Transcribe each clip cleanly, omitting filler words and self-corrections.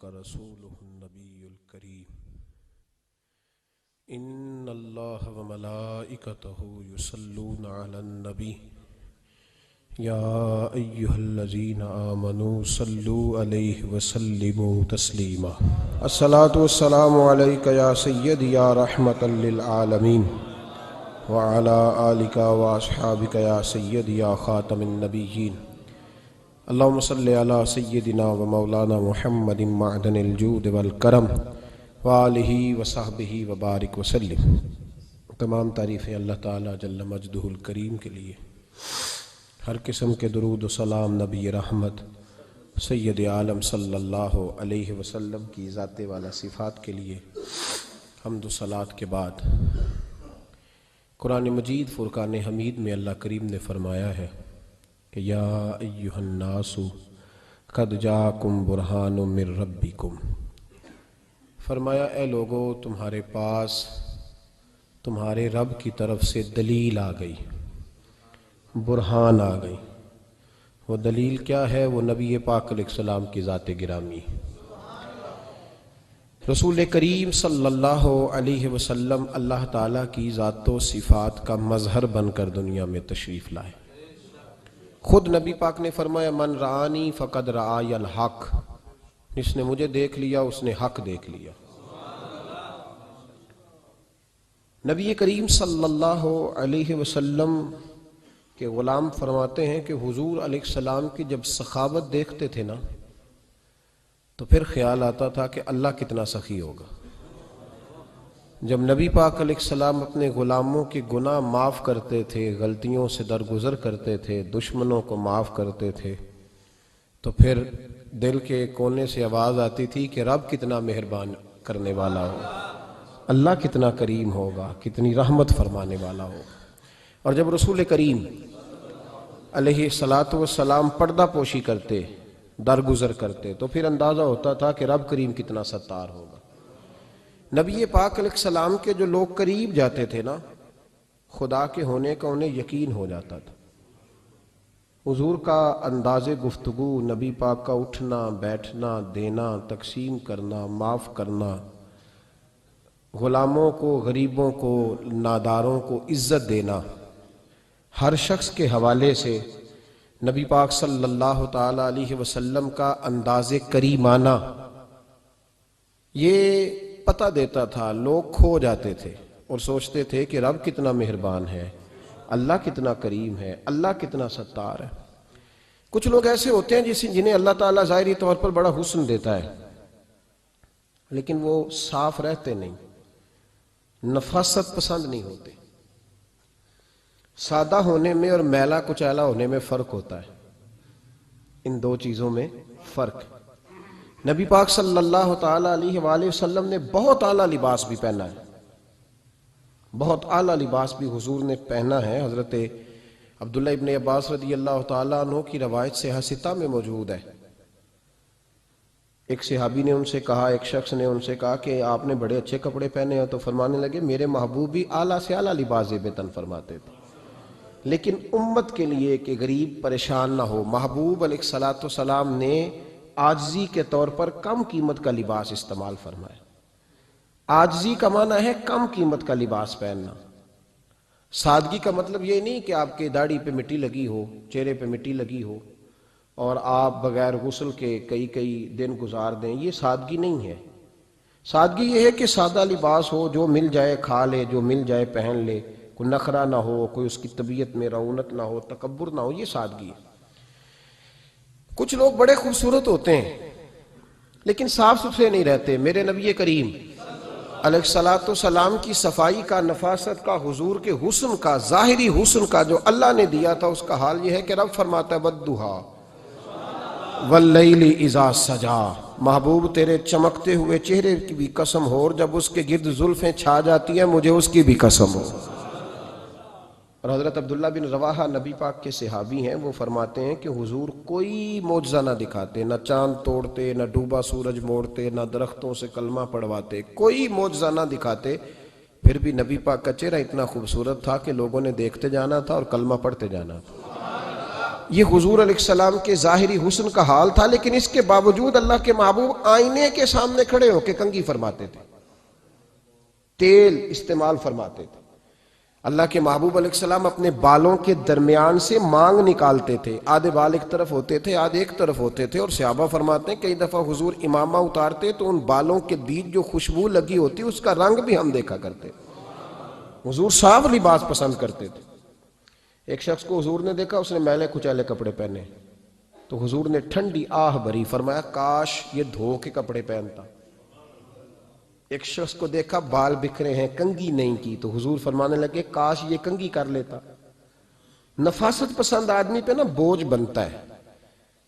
صدق رسوله النبي الكريم إن الله وملائكته يصلون على النبي يا أيها الذين آمنوا صلوا عليه وسلموا تسليما الصلاة والسلام عليك يا سيدي يا رحمة للعالمين وعلى آلك وأصحابك يا سيدي يا خاتم النبيين اللهم صل على سيدنا ومولانا محمد معدن الجود والکرم وآلہ وصحبہ وبارک وسلم۔ تمام تعریفیں اللہ تعالیٰ جل مجدہ الکریم کے لیے، ہر قسم کے درود و سلام نبی رحمت سید عالم صلی اللہ علیہ وسلم کی ذات والا صفات کے لیے حمد و صلات کے بعد قرآن مجید فرقان حمید میں اللہ کریم نے فرمایا ہے کہ یا ایہا الناس قد جاکم برہان من ربکم، فرمایا اے لوگو تمہارے پاس تمہارے رب کی طرف سے دلیل آ گئی، برہان آ گئی۔ وہ دلیل کیا ہے؟ وہ نبی پاک علیہ السلام کی ذات گرامی، رسول کریم صلی اللہ علیہ وسلم اللہ تعالیٰ کی ذات و صفات کا مظہر بن کر دنیا میں تشریف لائے۔ خود نبی پاک نے فرمایا من رآنی فقد رآی الحق، جس نے مجھے دیکھ لیا اس نے حق دیکھ لیا۔ نبی کریم صلی اللہ علیہ وسلم کے غلام فرماتے ہیں کہ حضور علیہ السلام کی جب سخاوت دیکھتے تھے نا تو پھر خیال آتا تھا کہ اللہ کتنا سخی ہوگا۔ جب نبی پاک علیہ السلام اپنے غلاموں کے گناہ معاف کرتے تھے، غلطیوں سے درگزر کرتے تھے، دشمنوں کو معاف کرتے تھے، تو پھر دل کے کونے سے آواز آتی تھی کہ رب کتنا مہربان کرنے والا ہو، اللہ کتنا کریم ہوگا، کتنی رحمت فرمانے والا ہو۔ اور جب رسول کریم علیہ السلام پردہ پوشی کرتے، درگزر کرتے، تو پھر اندازہ ہوتا تھا کہ رب کریم کتنا ستار ہوگا۔ نبی پاک علیہ السلام کے جو لوگ قریب جاتے تھے نا، خدا کے ہونے کا انہیں یقین ہو جاتا تھا۔ حضور کا انداز گفتگو، نبی پاک کا اٹھنا بیٹھنا، دینا تقسیم کرنا، معاف کرنا، غلاموں کو، غریبوں کو، ناداروں کو عزت دینا، ہر شخص کے حوالے سے نبی پاک صلی اللہ تعالی علیہ وسلم کا انداز کریمانہ یہ پتہ دیتا تھا۔ لوگ کھو جاتے تھے اور سوچتے تھے کہ رب کتنا مہربان ہے، اللہ کتنا کریم ہے، اللہ کتنا ستار ہے۔ کچھ لوگ ایسے ہوتے ہیں جنہیں اللہ تعالیٰ ظاہری طور پر بڑا حسن دیتا ہے، لیکن وہ صاف رہتے نہیں، نفاست پسند نہیں ہوتے۔ سادہ ہونے میں اور میلا کچیلا ہونے میں فرق ہوتا ہے، ان دو چیزوں میں فرق۔ نبی پاک صلی اللہ تعالیٰ علیہ وآلہ وسلم نے بہت اعلیٰ لباس بھی پہنا ہے، بہت اعلیٰ لباس بھی حضور نے پہنا ہے۔ حضرت عبداللہ ابن عباس رضی اللہ تعالیٰ عنہ کی روایت صحیح ستہ میں موجود ہے۔ ایک صحابی نے ان سے کہا، ایک شخص نے ان سے کہا کہ آپ نے بڑے اچھے کپڑے پہنے ہیں، تو فرمانے لگے میرے محبوب بھی اعلیٰ سے اعلیٰ لباس زیب تن فرماتے تھے، لیکن امت کے لیے کہ غریب پریشان نہ ہو، محبوب علیہ السلام نے عاجزی کے طور پر کم قیمت کا لباس استعمال فرمایا۔ عاجزی کا معنی ہے کم قیمت کا لباس پہننا۔ سادگی کا مطلب یہ نہیں کہ آپ کے داڑھی پہ مٹی لگی ہو، چہرے پہ مٹی لگی ہو اور آپ بغیر غسل کے کئی دن گزار دیں، یہ سادگی نہیں ہے۔ سادگی یہ ہے کہ سادہ لباس ہو، جو مل جائے کھا لے، جو مل جائے پہن لے، کوئی نخرہ نہ ہو، کوئی اس کی طبیعت میں رعونت نہ ہو، تکبر نہ ہو، یہ سادگی ہے۔ کچھ لوگ بڑے خوبصورت ہوتے ہیں لیکن صاف ستھرے نہیں رہتے۔ میرے نبی کریم علیہ السلام کی صفائی کا، نفاست کا، حضور کے حسن کا، ظاہری حسن کا جو اللہ نے دیا تھا، اس کا حال یہ ہے کہ رب فرماتا ہے وَالضُّحَىٰ وَاللَّيْلِ إِذَا سَجَا، محبوب تیرے چمکتے ہوئے چہرے کی بھی قسم ہو، اور جب اس کے گرد زلفیں چھا جاتی ہیں مجھے اس کی بھی قسم ہو۔ اور حضرت عبداللہ بن رواحہ نبی پاک کے صحابی ہیں، وہ فرماتے ہیں کہ حضور کوئی معجزہ نہ دکھاتے، نہ چاند توڑتے، نہ ڈوبا سورج موڑتے، نہ درختوں سے کلمہ پڑھواتے، کوئی معجزہ نہ دکھاتے، پھر بھی نبی پاک کا چہرہ اتنا خوبصورت تھا کہ لوگوں نے دیکھتے جانا تھا اور کلمہ پڑھتے جانا تھا۔ یہ حضور علیہ السلام کے ظاہری حسن کا حال تھا، لیکن اس کے باوجود اللہ کے محبوب آئینے کے سامنے کھڑے ہو کے کنگھی فرماتے تھے، تیل استعمال فرماتے تھے۔ اللہ کے محبوب علیہ السلام اپنے بالوں کے درمیان سے مانگ نکالتے تھے، آدھے بال ایک طرف ہوتے تھے، آدھے ایک طرف ہوتے تھے، اور صحابہ فرماتے ہیں کئی دفعہ حضور امامہ اتارتے تو ان بالوں کے بیچ جو خوشبو لگی ہوتی اس کا رنگ بھی ہم دیکھا کرتے۔ حضور صاف لباس پسند کرتے تھے۔ ایک شخص کو حضور نے دیکھا، اس نے میلے کچیلے کپڑے پہنے، تو حضور نے ٹھنڈی آہ بھری، فرمایا کاش یہ دھو کے کپڑے پہنتا۔ ایک شخص کو دیکھا بال بکھرے ہیں، کنگھی نہیں کی، تو حضور فرمانے لگے کاش یہ کنگھی کر لیتا۔ نفاست پسند آدمی پہ نا بوجھ بنتا ہے۔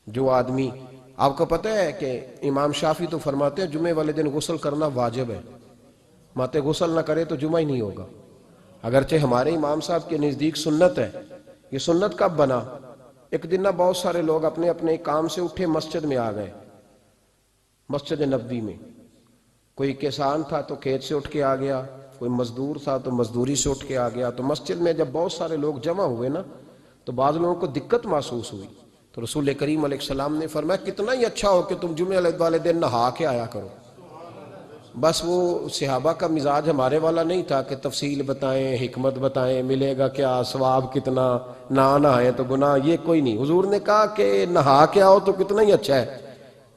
جو آدمی، آپ کو پتہ ہے کہ امام شافعی تو فرماتے ہیں جمعے والے دن غسل کرنا واجب ہے، ماتے غسل نہ کرے تو جمعہ ہی نہیں ہوگا۔ اگرچہ ہمارے امام صاحب کے نزدیک سنت ہے۔ یہ سنت کب بنا؟ ایک دن نہ بہت سارے لوگ اپنے اپنے کام سے اٹھے مسجد میں آ گئے، مسجد نبوی میں۔ کوئی کسان تھا تو کھیت سے اٹھ کے آ گیا، کوئی مزدور تھا تو مزدوری سے اٹھ کے آ گیا۔ تو مسجد میں جب بہت سارے لوگ جمع ہوئے نا تو بعض لوگوں کو دقت محسوس ہوئی، تو رسول کریم علیہ السلام نے فرمایا کتنا ہی اچھا ہو کہ تم جمعے والے دن نہا کے آیا کرو۔ بس وہ صحابہ کا مزاج ہمارے والا نہیں تھا کہ تفصیل بتائیں، حکمت بتائیں، ملے گا کیا، ثواب کتنا، نہ نہائیں تو گناہ، یہ کوئی نہیں۔ حضور نے کہا کہ نہا کے آؤ تو کتنا ہی اچھا ہے۔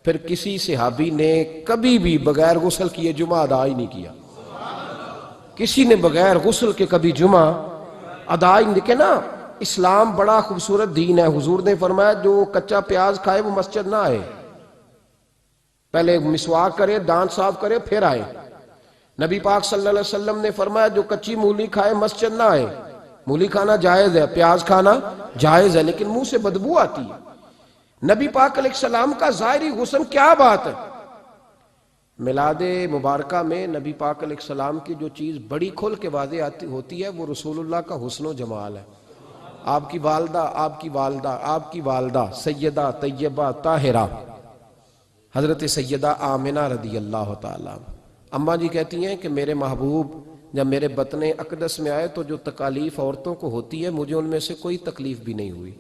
پھر کسی صحابی نے کبھی بھی بغیر غسل کیے جمعہ ادا ہی نہیں کیا۔ کسی نے بغیر غسل کے کبھی جمعہ ادا ہی نہیں دیکھے نا۔ اسلام بڑا خوبصورت دین ہے۔ حضور نے فرمایا جو کچا پیاز کھائے وہ مسجد نہ آئے، پہلے مسواک کرے، دانت صاف کرے، پھر آئے۔ نبی پاک صلی اللہ علیہ وسلم نے فرمایا جو کچی مولی کھائے مسجد نہ آئے۔ مولی کھانا جائز ہے، پیاز کھانا جائز ہے، لیکن منہ سے بدبو آتی ہے۔ نبی پاک علیہ السلام کا ظاہری حسن کیا بات ہے۔ میلاد مبارکہ میں نبی پاک علیہ السلام کی جو چیز بڑی کھل کے واضح ہوتی ہے وہ رسول اللہ کا حسن و جمال ہے۔ آپ کی والدہ سیدہ طیبہ طاہرہ حضرت سیدہ آمنہ رضی اللہ تعالیٰ، اماں جی کہتی ہیں کہ میرے محبوب جب میرے بطن اقدس میں آئے تو جو تکالیف عورتوں کو ہوتی ہے مجھے ان میں سے کوئی تکلیف بھی نہیں ہوئی،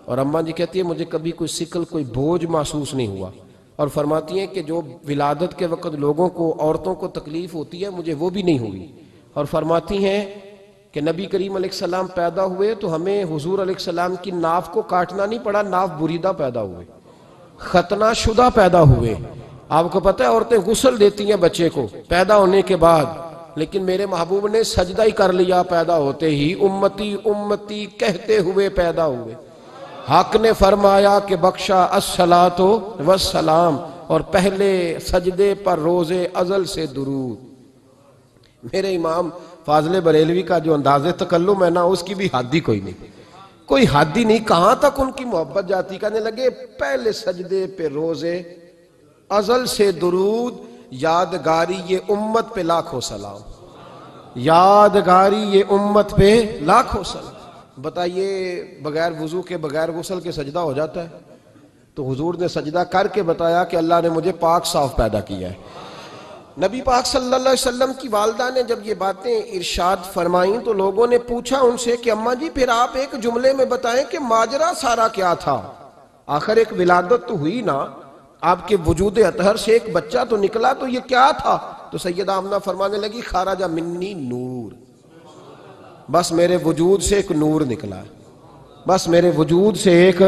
اور اماں جی کہتی ہیں مجھے کبھی کوئی ثقل، کوئی بوجھ محسوس نہیں ہوا، اور فرماتی ہیں کہ جو ولادت کے وقت لوگوں کو، عورتوں کو تکلیف ہوتی ہے مجھے وہ بھی نہیں ہوئی، اور فرماتی ہیں کہ نبی کریم علیہ السلام پیدا ہوئے تو ہمیں حضور علیہ السلام کی ناف کو کاٹنا نہیں پڑا، ناف بریدہ پیدا ہوئے، ختنہ شدہ پیدا ہوئے۔ آپ کو پتہ ہے عورتیں غسل دیتی ہیں بچے کو پیدا ہونے کے بعد، لیکن میرے محبوب نے سجدہ ہی کر لیا پیدا ہوتے ہی، امتی امتی کہتے ہوئے پیدا ہوئے۔ حق نے فرمایا کہ بخشا الصلاۃ والسلام، اور پہلے سجدے پر روز ازل سے درود۔ میرے امام فاضل بریلوی کا جو انداز تکلم ہے نا اس کی بھی حد ہی کوئی نہیں، کوئی حد ہی نہیں، کہاں تک ان کی محبت جاتی، کہنے لگے پہلے سجدے پہ روز ازل سے درود، یادگاری یہ امت پہ لاکھوں سلام، یادگاری یہ امت پہ لاکھوں سلام۔ بتائیے بغیر وضو کے، بغیر غسل کے سجدہ ہو جاتا ہے؟ تو حضور نے سجدہ کر کے بتایا کہ اللہ نے مجھے پاک صاف پیدا کیا ہے۔ نبی پاک صلی اللہ علیہ وسلم کی والدہ نے جب یہ باتیں ارشاد فرمائیں تو لوگوں نے پوچھا ان سے کہ اماں جی پھر آپ ایک جملے میں بتائیں کہ ماجرا سارا کیا تھا، آخر ایک ولادت تو ہوئی نا، آپ کے وجود اطہر سے ایک بچہ تو نکلا، تو یہ کیا تھا؟ تو سیدہ آمنہ فرمانے لگی خارج منی نور، بس میرے وجود سے ایک نور نکلا ہے، بس میرے وجود سے ایک،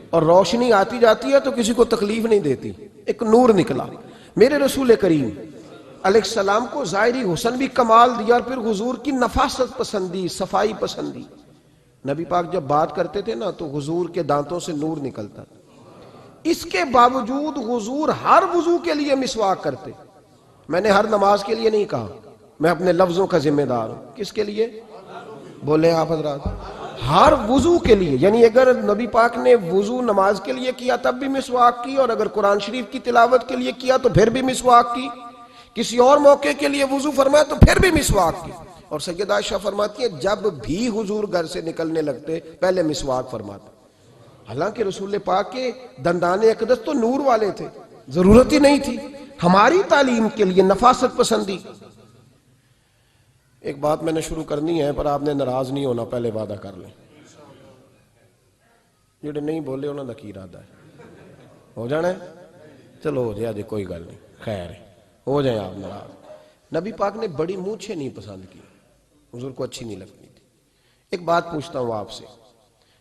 اور روشنی آتی جاتی ہے تو کسی کو تکلیف نہیں دیتی، ایک نور نکلا۔ میرے رسول کریم علیہ السلام کو ظاہری حسن بھی کمال دیا، اور پھر حضور کی نفاست پسندی، صفائی پسندی۔ نبی پاک جب بات کرتے تھے نا تو حضور کے دانتوں سے نور نکلتا تھا، اس کے باوجود حضور ہر وضو کے لیے مسواک کرتے۔ میں نے ہر نماز کے لیے نہیں کہا، میں اپنے لفظوں کا ذمہ دار ہوں۔ کس کے لیے بولے آپ حضرات؟ ہر وضو کے لیے، یعنی اگر نبی پاک نے وضو نماز کے لیے کیا تب بھی مسواک کی، اور اگر قرآن شریف کی تلاوت کے لیے کیا تو پھر بھی مسواک کی، کسی اور موقع کے لیے وضو فرمایا تو پھر بھی مسواک کی۔ اور سیدہ عائشہ فرماتی ہے جب بھی حضور گھر سے نکلنے لگتے پہلے مسواک فرماتے، حالانکہ رسول پاک کے دندان اقدس تو نور والے تھے، ضرورت ہی نہیں تھی۔ ہماری تعلیم کے لیے نفاست پسندی۔ ایک بات میں نے شروع کرنی ہے پر آپ نے ناراض نہیں ہونا، پہلے وعدہ کر لیں۔ جڑے نہیں بولے انہوں دا کی ارادہ ہے؟ ہو جانا ہے؟ چلو ہو جائے، کوئی گل نہیں، خیر ہے، ہو جائے آپ ناراض۔ نبی پاک نے بڑی مونچھیں نہیں پسند کی، حضور کو اچھی نہیں لگتی تھی۔ ایک بات پوچھتا ہوں آپ سے،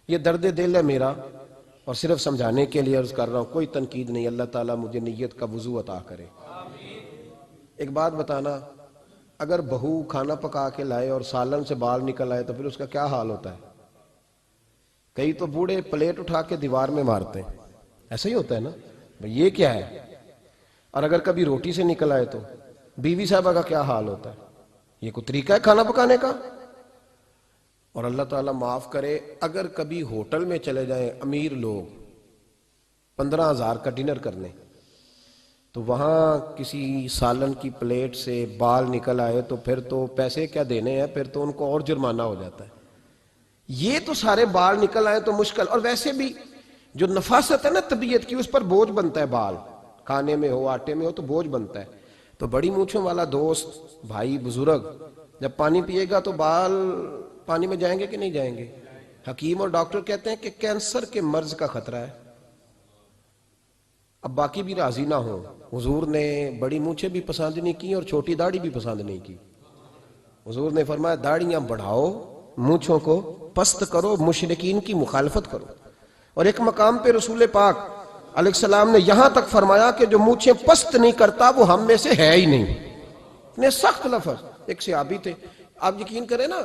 یہ درد دل ہے میرا اور صرف سمجھانے کے لیے عرض کر رہا ہوں، کوئی تنقید نہیں، اللہ تعالیٰ مجھے نیت کا وضو عطا کرے۔ ایک بات بتانا، اگر بہو کھانا پکا کے لائے اور سالن سے بال نکل آئے تو پھر اس کا کیا حال ہوتا ہے؟ کئی تو بوڑھے پلیٹ اٹھا کے دیوار میں مارتے ہیں، ایسا ہی ہوتا ہے نا، بھئی یہ کیا ہے؟ اور اگر کبھی روٹی سے نکل آئے تو بیوی صاحبہ کا کیا حال ہوتا ہے؟ یہ کوئی طریقہ ہے کھانا پکانے کا؟ اور اللہ تعالیٰ معاف کرے، اگر کبھی ہوٹل میں چلے جائیں امیر لوگ 15,000 کا ڈنر کرنے، تو وہاں کسی سالن کی پلیٹ سے بال نکل آئے تو پھر تو پیسے کیا دینے ہیں، پھر تو ان کو اور جرمانہ ہو جاتا ہے۔ یہ تو سارے بال نکل آئے تو مشکل، اور ویسے بھی جو نفاست ہے نا طبیعت کی، اس پر بوجھ بنتا ہے، بال کھانے میں ہو آٹے میں ہو تو بوجھ بنتا ہے۔ تو بڑی مونچھوں والا دوست بھائی بزرگ جب پانی پیے گا تو بال پانی میں جائیں گے کہ نہیں جائیں گے؟ حکیم اور ڈاکٹر کہتے ہیں کہ کینسر کے مرض کا خطرہ ہے۔ اب باقی بھی راضی نہ ہوں، حضور نے بڑی مونچھیں بھی پسند نہیں کی اور چھوٹی داڑھی بھی پسند نہیں کی۔ حضور نے فرمایا داڑھیاں بڑھاؤ، مونچھوں کو پست کرو، مشرکین کی مخالفت کرو۔ اور ایک مقام پہ رسول پاک علیہ السلام نے یہاں تک فرمایا کہ جو مونچھیں پست نہیں کرتا وہ ہم میں سے ہے ہی نہیں۔ اتنے سخت لفظ۔ ایک صحابی تھے، آپ یقین کریں نا،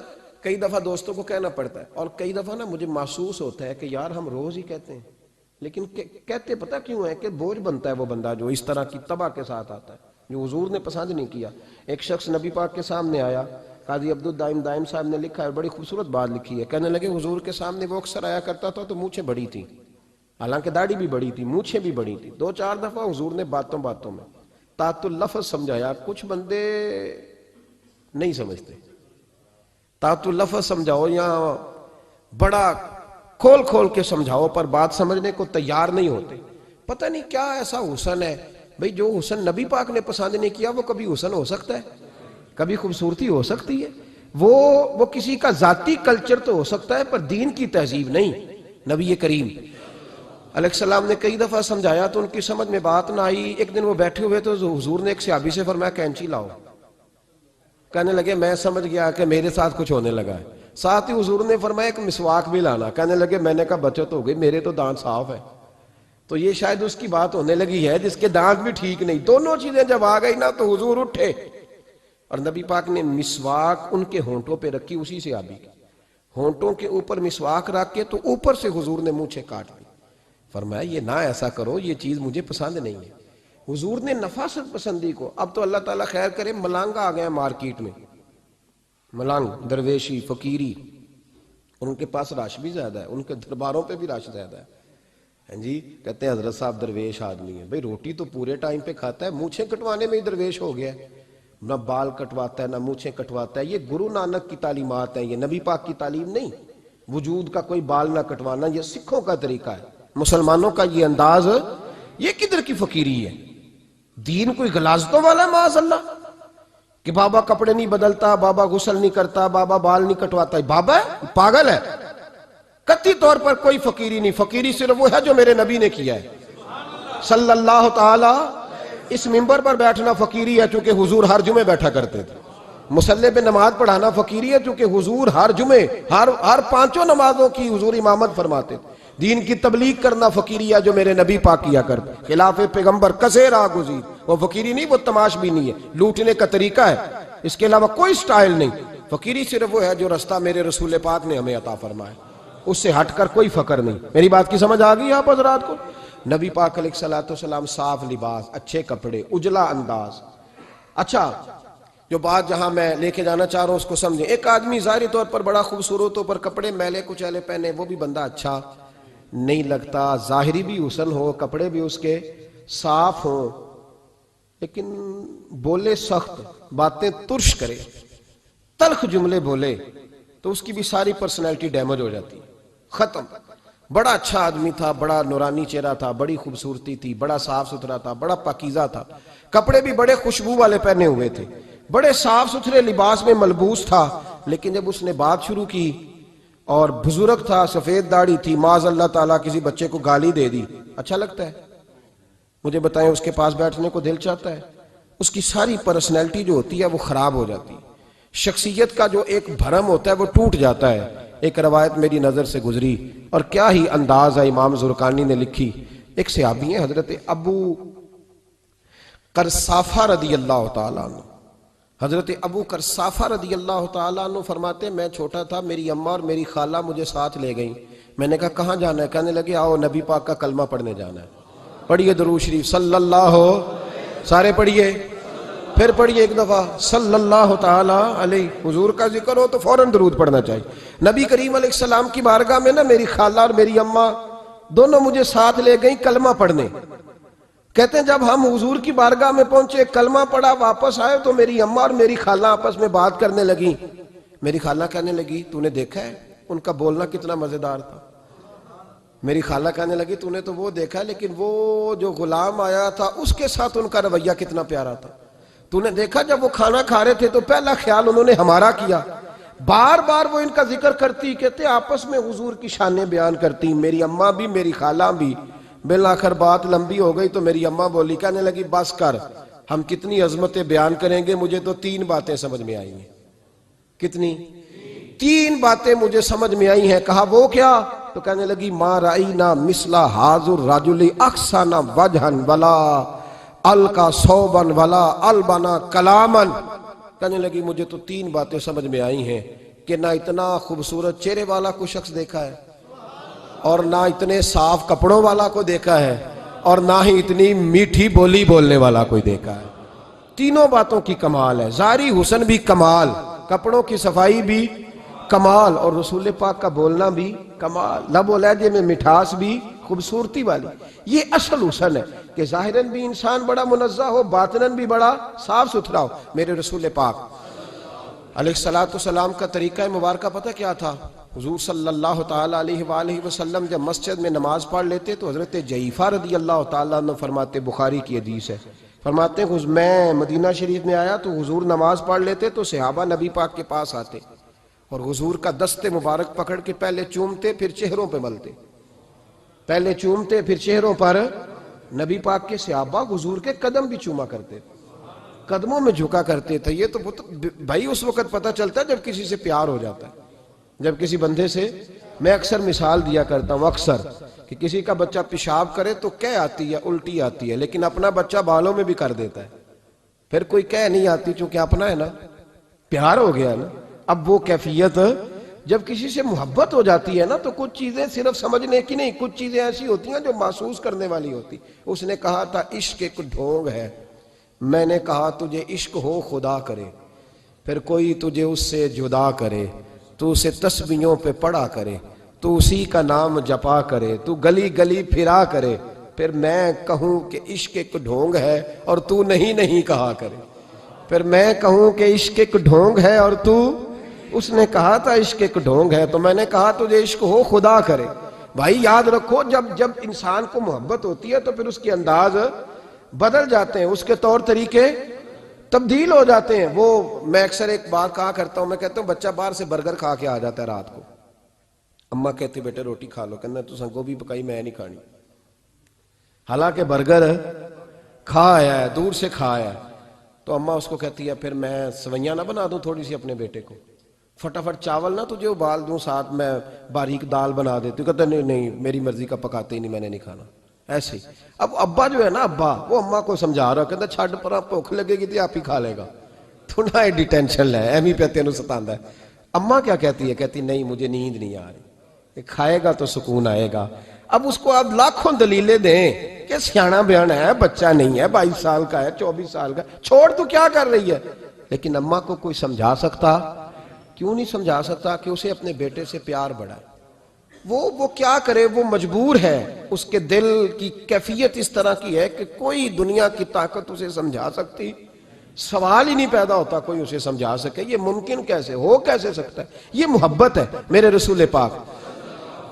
کئی دفعہ دوستوں کو کہنا پڑتا ہے، اور کئی دفعہ نا مجھے محسوس ہوتا ہے کہ یار ہم روز ہی کہتے ہیں، لیکن کہتے پتہ کیوں ہے کہ بوجھ بنتا ہے وہ بندہ جو اس طرح کی تباہ کے ساتھ آتا ہے، جو حضور نے پسند نہیں کیا۔ ایک شخص نبی پاک کے سامنے آیا، قاضی عبدالدائم دائم صاحب نے لکھا ہے، بڑی خوبصورت بات لکھی ہے، کہنے لگے حضور کے سامنے وہ اکثر آیا کرتا تھا تو مونچھیں بڑی تھیں، حالانکہ داڑھی بھی بڑی تھی، مونچھیں بھی بڑی تھی۔ 2-4 دفعہ حضور نے باتوں باتوں میں تات اللفظ سمجھایا، کچھ بندے نہیں سمجھتے، تات اللفظ سمجھاؤ یا بڑا کھول کھول کے سمجھاؤ پر بات سمجھنے کو تیار نہیں ہوتے۔ پتہ نہیں کیا ایسا حسن ہے، بھئی جو حسن نبی پاک نے پسند نہیں کیا وہ کبھی حسن ہو سکتا ہے، کبھی خوبصورتی ہو سکتی ہے، وہ کسی کا ذاتی کلچر تو ہو سکتا ہے پر دین کی تہذیب نہیں۔ نبی کریم علیہ السلام نے کئی دفعہ سمجھایا تو ان کی سمجھ میں بات نہ آئی۔ ایک دن وہ بیٹھے ہوئے تو حضور نے ایک صحابی سے فرمایا کینچی لاؤ، کہنے لگے میں سمجھ گیا کہ میرے ساتھ کچھ ہونے لگا ہے۔ ساتھ ہی حضور نے فرمایا ایک مسواک بھی لانا، کہنے لگے میں نے کہا بچت ہو گئی، میرے تو دانت صاف ہے۔ تو یہ شاید اس کی بات ہونے لگی ہے جس کے دانت بھی ٹھیک نہیں۔ دونوں چیزیں جب آ گئی نا تو حضور اٹھے اور نبی پاک نے مسواک ان کے ہونٹوں پہ رکھی، اسی سے آبی کی ہونٹوں کے اوپر مسواک رکھ کے تو اوپر سے حضور نے مونچھیں کاٹ لی۔ فرمایا یہ نہ ایسا کرو، یہ چیز مجھے پسند نہیں ہے۔ حضور نے نفاست پسندی کو، اب تو اللہ تعالیٰ خیر کرے ملانگ آ گئے مارکیٹ میں، ملانگ درویشی فقیری، ان کے پاس رش بھی زیادہ ہے، ان کے درباروں پہ بھی رش زیادہ ہے۔ ہاں جی، کہتے ہیں حضرت صاحب درویش آدمی ہے، بھئی روٹی تو پورے ٹائم پہ کھاتا ہے، مونچھیں کٹوانے میں ہی درویش ہو گیا ہے، نہ بال کٹواتا ہے نہ مونچھیں کٹواتا ہے۔ یہ گرو نانک کی تعلیمات ہیں، یہ نبی پاک کی تعلیم نہیں۔ وجود کا کوئی بال نہ کٹوانا یہ سکھوں کا طریقہ ہے، مسلمانوں کا یہ انداز، یہ کدھر کی فقیری ہے؟ دین کوئی غلاظتوں والا معاذ اللہ کہ بابا کپڑے نہیں بدلتا، بابا غسل نہیں کرتا، بابا بال نہیں کٹواتا، بابا ہے پاگل ہے؟ قطعی طور پر کوئی فقیری نہیں، فقیری صرف وہ ہے جو میرے نبی نے کیا ہے صلی اللہ تعالی۔ اس منبر پر بیٹھنا فقیری ہے چونکہ حضور ہر جمعے بیٹھا کرتے تھے، مصلی پہ نماز پڑھانا فقیری ہے چونکہ حضور ہر جمعے ہر 5 نمازوں کی حضور امامت فرماتے تھے۔ دین کی تبلیغ کرنا فقیری ہے جو میرے نبی پاک کیا کرتے، خلاف پیغمبر کسے راہ گزیر، وہ فقیری نہیں، وہ تماش بھی نہیں ہے، لوٹنے کا طریقہ ہے، اس کے علاوہ کوئی سٹائل نہیں۔ فقیری صرف وہ ہے جو رستہ میرے رسول پاک نے ہمیں عطا فرمایا، اس سے ہٹ کر کوئی فقر نہیں۔ میری بات کی سمجھ آ گئی آپ حضرات کو؟ نبی پاک علیہ السلام صاف لباس، اچھے کپڑے، اجلا انداز۔ اچھا، جو بات جہاں میں لے کے جانا چاہ رہا ہوں اس کو سمجھیں۔ ایک آدمی ظاہری طور پر بڑا خوبصورت ہو پر کپڑے میلے کچیلے پہنے، وہ بھی بندہ اچھا نہیں لگتا۔ ظاہری بھی حسن ہو، کپڑے بھی اس کے صاف ہوں، لیکن بولے سخت، باتیں ترش کرے، تلخ جملے بولے تو اس کی بھی ساری پرسنالٹی ڈیمیج ہو جاتی ہے، ختم۔ بڑا اچھا آدمی تھا، بڑا نورانی چہرہ تھا، بڑی خوبصورتی تھی، بڑا صاف ستھرا تھا، بڑا پاکیزہ تھا، کپڑے بھی بڑے خوشبو والے پہنے ہوئے تھے، بڑے صاف ستھرے لباس میں ملبوس تھا، لیکن جب اس نے بات شروع کی اور بزرگ تھا، سفید داڑھی تھی، معاذ اللہ تعالیٰ کسی بچے کو گالی دے دی، اچھا لگتا ہے؟ مجھے بتائیں اس کے پاس بیٹھنے کو دل چاہتا ہے؟ اس کی ساری پرسنالٹی جو ہوتی ہے وہ خراب ہو جاتی ہے، شخصیت کا جو ایک بھرم ہوتا ہے وہ ٹوٹ جاتا ہے۔ ایک روایت میری نظر سے گزری اور کیا ہی انداز ہے، امام زرقانی نے لکھی، ایک صحابی ہیں حضرت ابو قرصافہ رضی اللہ تعالیٰ عنہ، حضرت ابو قرصافہ رضی اللہ تعالیٰ عنہ فرماتے میں چھوٹا تھا، میری اماں اور میری خالہ مجھے ساتھ لے گئیں، میں نے کہا کہاں جانا ہے؟ کہنے لگے آؤ نبی پاک کا کلمہ پڑھنے جانا ہے۔ پڑھیے درود شریف صلی اللہ، سارے پڑھیے، پھر پڑھیے ایک دفعہ صلی اللہ تعالیٰ علیہ، حضور کا ذکر ہو تو فوراً درود پڑھنا چاہیے۔ نبی کریم علیہ السلام کی بارگاہ میں نا میری خالہ اور میری اماں دونوں مجھے ساتھ لے گئیں کلمہ پڑھنے۔ کہتے ہیں جب ہم حضور کی بارگاہ میں پہنچے، کلمہ پڑھا، واپس آئے تو میری اماں اور میری خالہ آپس میں بات کرنے لگی۔ میری خالہ کہنے لگی تو نے دیکھا ہے ان کا بولنا کتنا مزیدار تھا؟ میری خالہ کہنے لگی تو نے تو وہ دیکھا لیکن وہ جو غلام آیا تھا اس کے ساتھ ان کا رویہ کتنا پیارا تھا۔ تو نے دیکھا جب وہ کھانا کھا رہے تھے تو پہلا خیال انہوں نے ہمارا کیا۔ بار بار وہ ان کا ذکر کرتی، کہتے آپس میں حضور کی شانیں بیان کرتی، میری اماں بھی میری خالہ بھی۔ بالآخر بات لمبی ہو گئی تو میری اماں بولی، کہنے لگی بس کر، ہم کتنی عظمتیں بیان کریں گے، مجھے تو 3 باتیں سمجھ میں آئی ہیں۔ کتنی؟ 3 باتیں مجھے سمجھ میں آئی ہیں۔ کہا وہ کیا؟ تو کہنے لگی ما رأینا مثل ھذا الرجل احسن وجھا ولا القا صوبا ولا البنا کلاما۔ کہنے لگی مجھے تو 3 باتیں سمجھ میں آئی ہیں کہ نہ اتنا خوبصورت چہرے والا کوئی شخص دیکھا ہے، اور نہ اتنے صاف کپڑوں والا کو دیکھا ہے، اور نہ ہی اتنی میٹھی بولی بولنے والا کوئی دیکھا ہے۔ تینوں باتوں کی کمال ہے، ظاہری حسن بھی کمال، کپڑوں کی صفائی بھی کمال، اور رسول پاک کا بولنا بھی کمال، لب و لہجے میں مٹھاس بھی خوبصورتی والی۔ یہ اصل حسن ہے کہ ظاہراً بھی انسان بڑا منزہ ہو، باطناً بھی بڑا صاف ستھرا ہو۔ میرے رسول پاک علیہ السلام کا طریقہ مبارکہ پتہ کیا تھا؟ حضور صلی اللہ تعالیٰ علیہ وآلہ وسلم جب مسجد میں نماز پڑھ لیتے تو حضرت جعفہ رضی اللہ تعالیٰ عنہ فرماتے، بخاری کی حدیث ہے، فرماتے ہیں میں مدینہ شریف میں آیا تو حضور نماز پڑھ لیتے تو صحابہ نبی پاک کے پاس آتے اور حضور کا دست مبارک پکڑ کے پہلے چومتے پھر چہروں پہ ملتے، پہلے چومتے پھر چہروں پر۔ نبی پاک کے صحابہ حضور کے قدم بھی چوما کرتے، قدموں میں جھکا کرتے تھے۔ یہ تو بھائی اس وقت پتہ چلتا ہے جب کسی سے پیار ہو جاتا ہے، جب کسی بندے سے، میں اکثر مثال دیا کرتا ہوں اکثر کہ کسی کا بچہ پیشاب کرے تو کہہ آتی ہے، الٹی آتی ہے، لیکن اپنا بچہ بالوں میں بھی کر دیتا ہے، پھر کوئی کہہ نہیں آتی چونکہ اپنا ہے نا، پیار ہو گیا نا۔ اب وہ کیفیت جب کسی سے محبت ہو جاتی ہے نا تو کچھ چیزیں صرف سمجھنے کی نہیں، کچھ چیزیں ایسی ہوتی ہیں جو محسوس کرنے والی ہوتی۔ اس نے کہا تھا عشق ایک ڈھونگ ہے، میں نے کہا تجھے عشق ہو خدا کرے، پھر کوئی تجھے اس سے جدا کرے، تو اسے تسبیحوں پہ پڑھا کرے، تو اسی کا نام جپا کرے، تو گلی گلی پھرا کرے، پھر میں کہوں کہ عشق ایک ڈھونگ ہے اور تو نہیں کہا کرے، پھر میں کہوں کہ عشق ایک ڈھونگ ہے اور تو، اس نے کہا تھا عشق ایک ڈھونگ ہے تو میں نے کہا تجھے عشق ہو خدا کرے۔ بھائی یاد رکھو جب انسان کو محبت ہوتی ہے تو پھر اس کے انداز بدل جاتے ہیں، اس کے طور طریقے تبدیل ہو جاتے ہیں۔ وہ میں اکثر ایک بات کہا کرتا ہوں، میں کہتا ہوں بچہ باہر سے برگر کھا کے آ جاتا ہے رات کو، اماں کہتی بیٹے روٹی کھا لو، کہنا تو سن گوبھی پکائی میں نہیں کھانی، حالانکہ برگر کھا آیا ہے، دور سے کھا آیا ہے، تو اماں اس کو کہتی ہے پھر میں سویاں نہ بنا دوں تھوڑی سی اپنے بیٹے کو، فٹافٹ چاول نہ تجھے ابال دوں، ساتھ میں باریک دال بنا دیتی ہوں، کہتا نہیں میری مرضی کا پکاتے ہی نہیں، میں نے نہیں کھانا۔ ایسے ہی اب ابا جو ہے نا، ابا وہ اماں کو سمجھا رہا، کہتا چھڈ پرا بھوک لگے گی تو آپ ہی کھا لے گا، تو نہ ایڈی ٹینشن لے، ایمی پہ تینوں ستاندا ہے۔ اماں کیا کہتی ہے؟ کہتی نہیں مجھے نیند نہیں آ رہی، کھائے گا تو سکون آئے گا۔ اب اس کو آپ لاکھوں دلیلیں دیں کہ سیاںا بیان ہے، بچہ نہیں ہے، 22 سال کا ہے، 24 سال کا، چھوڑ تو کیا کر رہی ہے؟ لیکن اماں کو کوئی سمجھا سکتا؟ کیوں نہیں سمجھا سکتا کہ اسے اپنے بیٹے سے پیار بڑھائے؟ وہ کیا کرے، وہ مجبور ہے، اس کے دل کی کیفیت اس طرح کی ہے کہ کوئی دنیا کی طاقت اسے سمجھا سکتی، سوال ہی نہیں پیدا ہوتا کوئی اسے سمجھا سکے۔ یہ ممکن کیسے ہو، کیسے سکتا ہے؟ یہ محبت ہے۔ میرے رسول پاک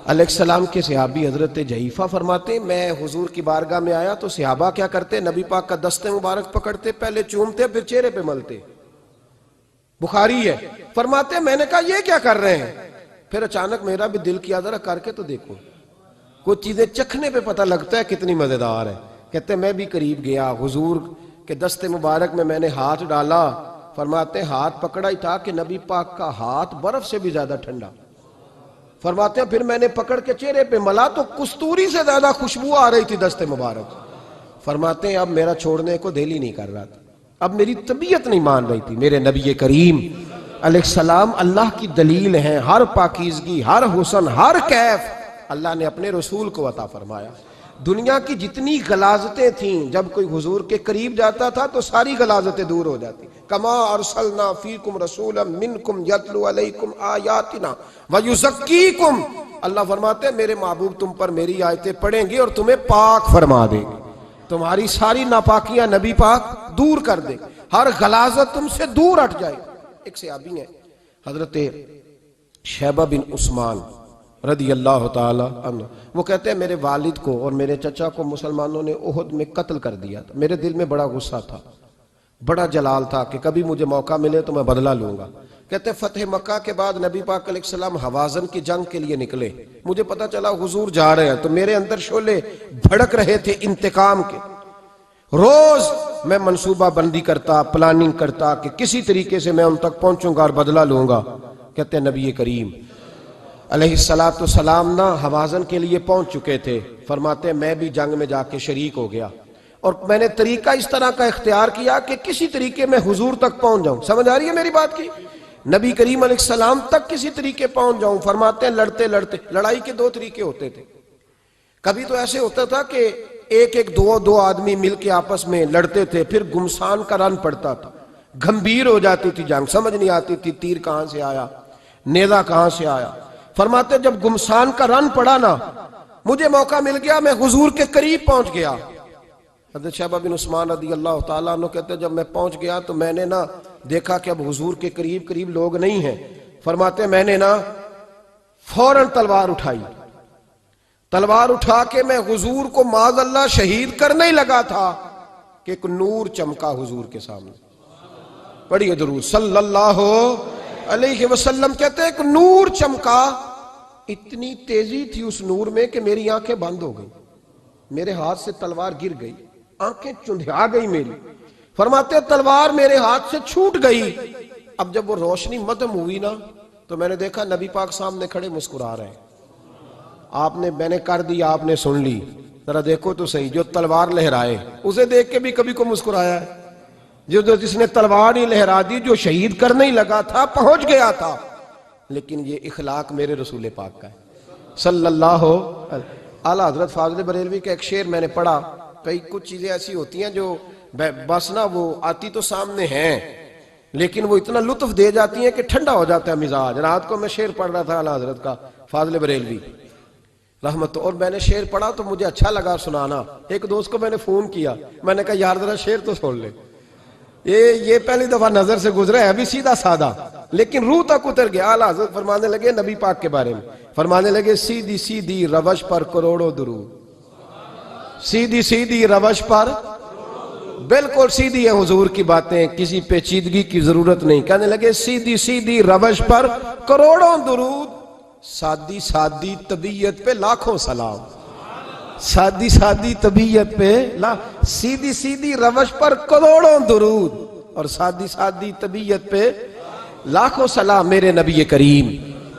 علیہ السلام کے صحابی حضرت جعفہ فرماتے ہیں میں حضور کی بارگاہ میں آیا تو صحابہ کیا کرتے؟ نبی پاک کا دست مبارک پکڑتے، پہلے چومتے پھر چہرے پہ ملتے، بخاری ہے۔ فرماتے ہیں میں نے کہا یہ کیا کر رہے ہیں؟ پھر اچانک میرا بھی دل کیا ذرا کر کے تو دیکھو، کچھ چیزیں چکھنے پہ پتہ لگتا ہے کتنی مزیدار ہے. کہتے ہیں میں بھی قریب گیا، حضور کے دست مبارک میں نے ہاتھ ڈالا. فرماتے ہیں ہاتھ پکڑا ہی تھا کہ نبی پاک کا ہاتھ برف سے بھی زیادہ ٹھنڈا. فرماتے ہیں پھر میں نے پکڑ کے چہرے پہ ملا تو کستوری سے زیادہ خوشبو آ رہی تھی دست مبارک. فرماتے ہیں اب میرا چھوڑنے کو دل ہی نہیں کر رہا تھا، اب میری طبیعت نہیں مان رہی تھی. میرے نبی کریم علیہ السلام اللہ کی دلیل ہیں، ہر پاکیزگی، ہر حسن، ہر کیف اللہ نے اپنے رسول کو عطا فرمایا. دنیا کی جتنی غلاظتیں تھیں جب کوئی حضور کے قریب جاتا تھا تو ساری غلاظتیں دور ہو جاتی. کما ارسلنا فیکم رسولا منکم یتلو علیکم آیاتنا ویزکیکم. اللہ فرماتے ہیں میرے محبوب تم پر میری آیتیں پڑھیں گے اور تمہیں پاک فرما دیں گے، تمہاری ساری ناپاکیاں نبی پاک دور کر دیں، ہر غلاظت تم سے دور ہٹ جائے. ایک صحابی ہیں حضرت شیبہ بن عثمان رضی اللہ تعالی عنہ، وہ کہتے ہیں میرے والد کو اور میرے چچا کو مسلمانوں نے احد میں قتل کر دیا تھا. میرے دل میں بڑا غصہ تھا، بڑا جلال تھا کہ کبھی مجھے موقع ملے تو میں بدلہ لوں گا. کہتے ہیں فتح مکہ کے بعد نبی پاک علیہ السلام حوازن کی جنگ کے لیے نکلے. مجھے پتا چلا حضور جا رہے ہیں تو میرے اندر شعلے بھڑک رہے تھے انتقام کے. روز میں منصوبہ بندی کرتا، پلاننگ کرتا کہ کسی طریقے سے میں ان تک پہنچوں گا اور بدلہ لوں گا. کہتے ہیں نبی کریم علیہ السلام نہ حوازن کے لیے پہنچ چکے تھے. فرماتے ہیں میں بھی جنگ میں جا کے شریک ہو گیا اور میں نے طریقہ اس طرح کا اختیار کیا کہ کسی طریقے میں حضور تک پہنچ جاؤں. سمجھ آ رہی ہے میری بات کی؟ نبی کریم علیہ السلام تک کسی طریقے پہنچ جاؤں. فرماتے ہیں لڑتے لڑتے، لڑائی کے دو طریقے ہوتے تھے. کبھی تو ایسے ہوتا تھا کہ ایک دو آدمی مل کے آپس میں لڑتے تھے، پھر گمسان کا رن پڑتا تھا، گھمبیر ہو جاتی تھی جنگ، سمجھ نہیں آتی تھی تیر کہاں سے آیا، نیزہ کہاں سے آیا. فرماتے جب گمسان کا رن پڑا نا، مجھے موقع مل گیا، میں حضور کے قریب پہنچ گیا. حضرت شیبہ بن عثمان رضی اللہ تعالیٰ عنہ کہتے ہیں جب میں پہنچ گیا تو میں نے نا دیکھا کہ اب حضور کے قریب لوگ نہیں ہیں. فرماتے میں نے نا فوراً تلوار اٹھائی، تلوار اٹھا کے میں حضور کو معاذ اللہ شہید کرنے ہی لگا تھا کہ ایک نور چمکا حضور کے سامنے. پڑھیے درود صلی اللہ علیہ وسلم. کہتے ہیں ایک نور چمکا، اتنی تیزی تھی اس نور میں کہ میری آنکھیں بند ہو گئی، میرے ہاتھ سے تلوار گر گئی، آنکھیں چندھیا گئی میری. فرماتے ہیں تلوار میرے ہاتھ سے چھوٹ گئی. اب جب وہ روشنی مدھم ہوئی نا تو میں نے دیکھا نبی پاک سامنے کھڑے مسکرا رہے ہیں. آپ نے میں نے کر دی، آپ نے سن لی، ذرا دیکھو تو صحیح، جو تلوار لہرائے اسے دیکھ کے بھی کبھی کو مسکرایا ہے؟ جس نے تلوار ہی لہرا دی، جو شہید کرنے ہی لگا تھا، پہنچ گیا تھا. لیکن یہ اخلاق میرے رسول پاک کا ہے صلی اللہ اعلیٰ حضرت فاضل بریلوی کا ایک شعر میں نے پڑھا. کچھ چیزیں ایسی ہوتی ہیں جو بس نا وہ آتی تو سامنے ہیں لیکن وہ اتنا لطف دے جاتی ہیں کہ ٹھنڈا ہو جاتا ہے مزاج. رات کو میں شعر پڑھ رہا تھا اعلیٰ حضرت کا فاضل بریلوی رحمت، اور میں نے شعر پڑھا تو مجھے اچھا لگا سنانا. ایک دوست کو میں نے فون کیا، میں نے کہا یار ذرا شعر تو سن لے. یہ پہلی دفعہ نظر سے گزرا ہے، ابھی سیدھا سادہ لیکن روح تک اتر گیا. اعلیٰ حضرت فرمانے لگے نبی پاک کے بارے میں، فرمانے لگے سیدھی سیدھی روش پر کروڑوں درود. سیدھی سیدھی روش پر، بالکل سیدھی ہے حضور کی باتیں، کسی پیچیدگی کی ضرورت نہیں. کہنے لگے سیدھی سیدھی روش پر کروڑوں درود، سادی سادی طبیعت پہ لاکھوں سلام. سادی سادی طبیعت پہ سیدھی سیدھی روش پر کروڑوں درود اور سادی سادی طبیعت پہ لاکھوں سلام. میرے نبی کریم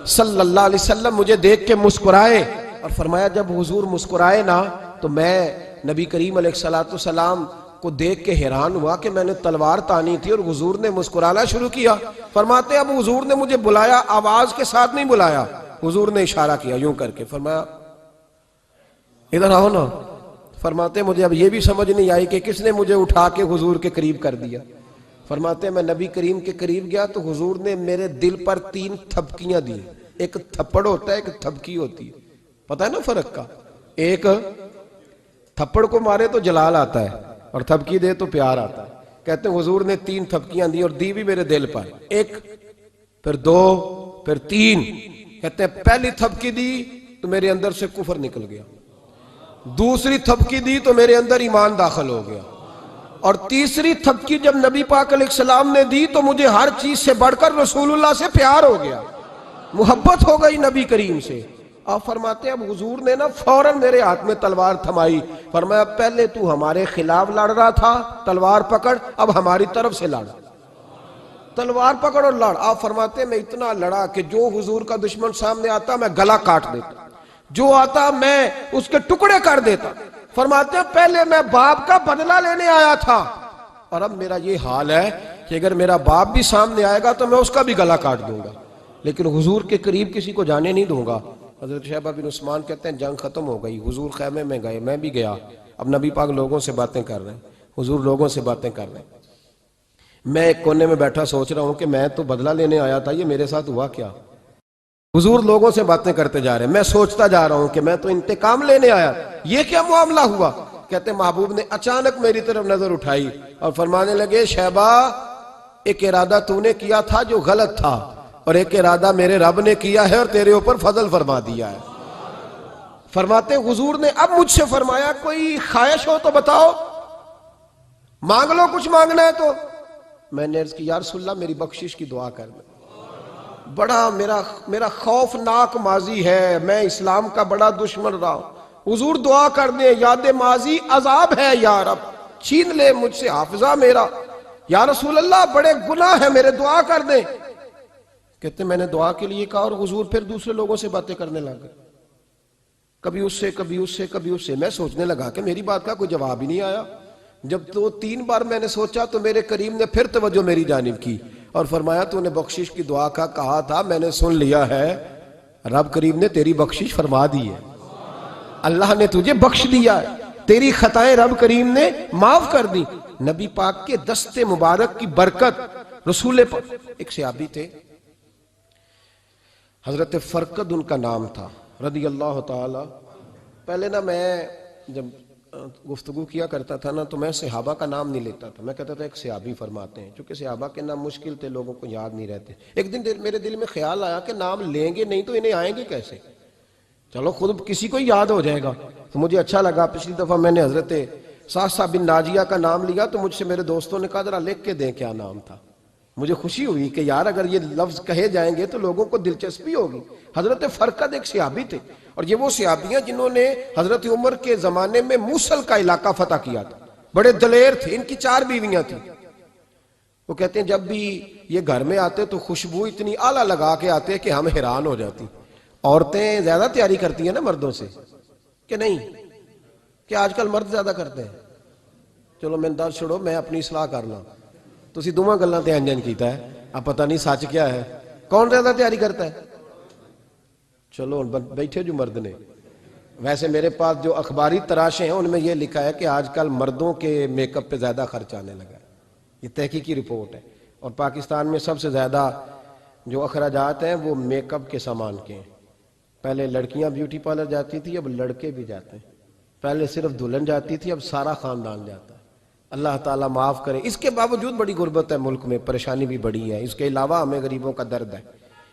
صلی اللہ علیہ وسلم مجھے دیکھ کے مسکرائے اور فرمایا جب حضور مسکرائے نا تو میں نبی کریم علیہ السلام کو دیکھ کے حیران ہوا کہ میں نے تلوار تانی تھی اور حضور نے مسکرانا شروع کیا. فرماتے اب حضور نے مجھے بلایا، آواز کے ساتھ نہیں بلایا، حضور نے اشارہ کیا یوں کر کے، فرمایا ادھر آؤ نا. فرماتے مجھے اب یہ بھی سمجھ نہیں آئی کہ کس نے مجھے اٹھا کے حضور کے قریب کر دیا. فرماتے میں نبی کریم کے قریب گیا تو حضور نے میرے دل پر 3 تھپکیاں دی. ایک تھپڑ ہوتا ہے، ایک تھپکی ہوتی ہے، پتہ ہے نا فرق کا؟ ایک تھپڑ کو مارے تو جلال آتا ہے اور تھپکی دے تو پیار آتا ہے. کہتے ہیں حضور نے 3 تھپکیاں دی اور دی بھی میرے دل پر، 1 پھر 2 پھر 3. کہتے ہیں پہلی تھپکی دی تو میرے اندر سے کفر نکل گیا، دوسری تھپکی دی تو میرے اندر ایمان داخل ہو گیا، اور تیسری تھپکی جب نبی پاک علیہ السلام نے دی تو مجھے ہر چیز سے بڑھ کر رسول اللہ سے پیار ہو گیا. محبت ہو گئی نبی کریم سے. آپ فرماتے ہیں اب حضور نے نا فوراً میرے ہاتھ میں تلوار تھمائی. فرمایا پہلے تو ہمارے خلاف لڑ رہا تھا, تلوار پکڑ, اب ہماری طرف سے لڑ, تلوار پکڑ اور لڑ. آپ فرماتے ہیں میں اتنا لڑا کہ جو حضور کا دشمن سامنے آتا میں گلا کاٹ دیتا, جو آتا میں اس کے ٹکڑے کر دیتا. فرماتے ہیں پہلے میں باپ کا بدلہ لینے آیا تھا, اور اب میرا یہ حال ہے کہ اگر میرا باپ بھی سامنے آئے گا تو میں اس کا بھی گلا کاٹ دوں گا, لیکن حضور کے قریب کسی کو جانے نہیں دوں گا. حضرت شیبہ بن عثمان کہتے ہیں جنگ ختم ہو گئی, حضور خیمے میں گئے, میں بھی گیا. اب نبی پاک لوگوں سے باتیں کر رہے ہیں, حضور لوگوں سے باتیں کر رہے ہیں. میں ایک کونے میں بیٹھا سوچ رہا ہوں کہ میں تو بدلہ لینے آیا تھا, یہ میرے ساتھ ہوا کیا؟ حضور لوگوں سے باتیں کرتے جا رہے ہیں, میں سوچتا جا رہا ہوں کہ میں تو انتقام لینے آیا, یہ کیا معاملہ ہوا؟ کہتے ہیں محبوب نے اچانک میری طرف نظر اٹھائی اور فرمانے لگے شیبہ ایک ارادہ تو نے کیا تھا جو غلط تھا, اور ایک ارادہ میرے رب نے کیا ہے اور تیرے اوپر فضل فرما دیا ہے. فرماتے ہیں حضور نے اب مجھ سے فرمایا کوئی خواہش ہو تو بتاؤ, مانگ لو کچھ مانگنا ہے تو. میں نے عرض کی یا رسول اللہ میری بخشش کی دعا کر دیں, بڑا میرا خوفناک ماضی ہے, میں اسلام کا بڑا دشمن رہا ہوں, حضور دعا کر دیں, یاد ماضی عذاب ہے یا رب, چھین لے مجھ سے حافظہ میرا. یا رسول اللہ بڑے گناہ ہیں میرے, دعا کر دیں. کہتے میں نے دعا کے لیے کہا اور حضور پھر دوسرے لوگوں سے باتیں کرنے لگ گئے, کبھی اس سے کبھی اس سے کبھی اس سے. میں سوچنے لگا کہ میری بات کا کوئی جواب ہی نہیں آیا. جب 2-3 بار میں نے سوچا تو میرے کریم نے پھر توجہ میری جانب کی اور فرمایا تو نے بخشش کی دعا کا کہا تھا, میں نے سن لیا ہے, رب کریم نے تیری بخشش فرما دی ہے, اللہ نے تجھے بخش دیا ہے, تیری خطائیں رب کریم نے معاف کر دی. نبی پاک کے دست مبارک کی برکت. رسول پاک ایک صحابی تھے حضرت فرقد ان کا نام تھا رضی اللہ تعالی. پہلے نا میں جب گفتگو کیا کرتا تھا نا تو میں صحابہ کا نام نہیں لیتا تھا, میں کہتا تھا ایک صحابی فرماتے ہیں, چونکہ صحابہ کے نام مشکل تھے, لوگوں کو یاد نہیں رہتے. ایک دن میرے دل میں خیال آیا کہ نام لیں گے نہیں تو انہیں آئیں گے کیسے, چلو خود کسی کو یاد ہو جائے گا. تو مجھے اچھا لگا, پچھلی دفعہ میں نے حضرت ساسا بن ناجیہ کا نام لیا تو مجھ سے میرے دوستوں نے کہا ذرا لکھ کے دیں کیا نام تھا. مجھے خوشی ہوئی کہ یار اگر یہ لفظ کہے جائیں گے تو لوگوں کو دلچسپی ہوگی. حضرت فرقد ایک صحابی تھے, اور یہ وہ صحابیاں جنہوں نے حضرت عمر کے زمانے میں موصل کا علاقہ فتح کیا تھا, بڑے دلیر تھے. ان کی 4 بیویاں تھیں. وہ کہتے ہیں جب بھی یہ گھر میں آتے تو خوشبو اتنی اعلیٰ لگا کے آتے کہ ہم حیران ہو جاتی. عورتیں زیادہ تیاری کرتی ہیں نا مردوں سے کہ نہیں, کہ آج کل مرد زیادہ کرتے ہیں. چلو میں دس چھوڑو, میں اپنی اصلاح کر لوں. تسی دوواں گلاں تے انجن کیتا ہے, اب پتہ نہیں سچ کیا ہے, کون زیادہ تیاری کرتا ہے. چلو بیٹھے جو مرد نے. ویسے میرے پاس جو اخباری تراشے ہیں ان میں یہ لکھا ہے کہ آج کل مردوں کے میک اپ پہ زیادہ خرچ آنے لگا ہے, یہ تحقیقی رپورٹ ہے. اور پاکستان میں سب سے زیادہ جو اخراجات ہیں وہ میک اپ کے سامان کے ہیں. پہلے لڑکیاں بیوٹی پارلر جاتی تھی, اب لڑکے بھی جاتے ہیں. پہلے صرف دلہن جاتی تھی, اب سارا خاندان جاتا ہے. اللہ تعالیٰ معاف کرے. اس کے باوجود بڑی غربت ہے ملک میں, پریشانی بھی بڑی ہے. اس کے علاوہ ہمیں غریبوں کا درد ہے,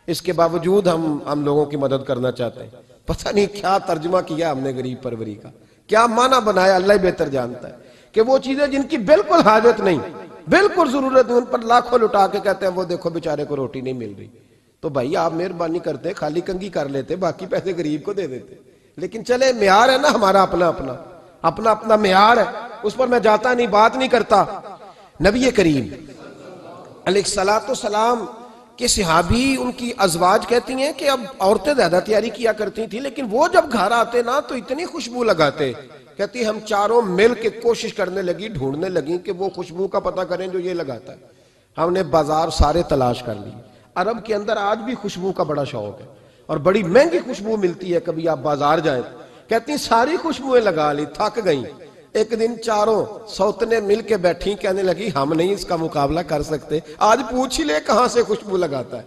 اس کے باوجود ہم لوگوں کی مدد کرنا چاہتے ہیں. پتہ نہیں کیا ترجمہ کیا ہم نے غریب پروری کا, کیا معنی بنایا, اللہ ہی بہتر جانتا ہے. کہ وہ چیزیں جن کی بالکل حاجت نہیں, بالکل ضرورت نہیں, ان پر لاکھوں لٹا کے کہتے ہیں وہ دیکھو بیچارے کو روٹی نہیں مل رہی. تو بھائی آپ مہربانی کرتے, خالی کنگھی کر لیتے, باقی پیسے غریب کو دے دیتے. لیکن چلے معیار ہے نا ہمارا اپنا معیار ہے, اس پر میں جاتا نہیں, بات نہیں کرتا. نبی کریم علیہ السلام کہ صحابی ان کی ازواج کہتی ہیں کہ اب عورتیں زیادہ تیاری کیا کرتی تھیں, لیکن وہ جب گھر آتے نا تو اتنی خوشبو لگاتے. کہتی ہم چاروں مل کے کوشش کرنے لگی, ڈھونڈنے لگی کہ وہ خوشبو کا پتہ کریں جو یہ لگاتا ہے. ہم نے بازار سارے تلاش کر لی. عرب کے اندر آج بھی خوشبو کا بڑا شوق ہے اور بڑی مہنگی خوشبو ملتی ہے, کبھی آپ بازار جائیں. کہتی ساری خوشبوئیں لگا لی, تھک گئیں. ایک دن چاروں سوتنے مل کے بیٹھی, کہنے لگی ہم نہیں اس کا مقابلہ کر سکتے, آج پوچھ ہی لے کہاں سے خوشبو لگاتا ہے,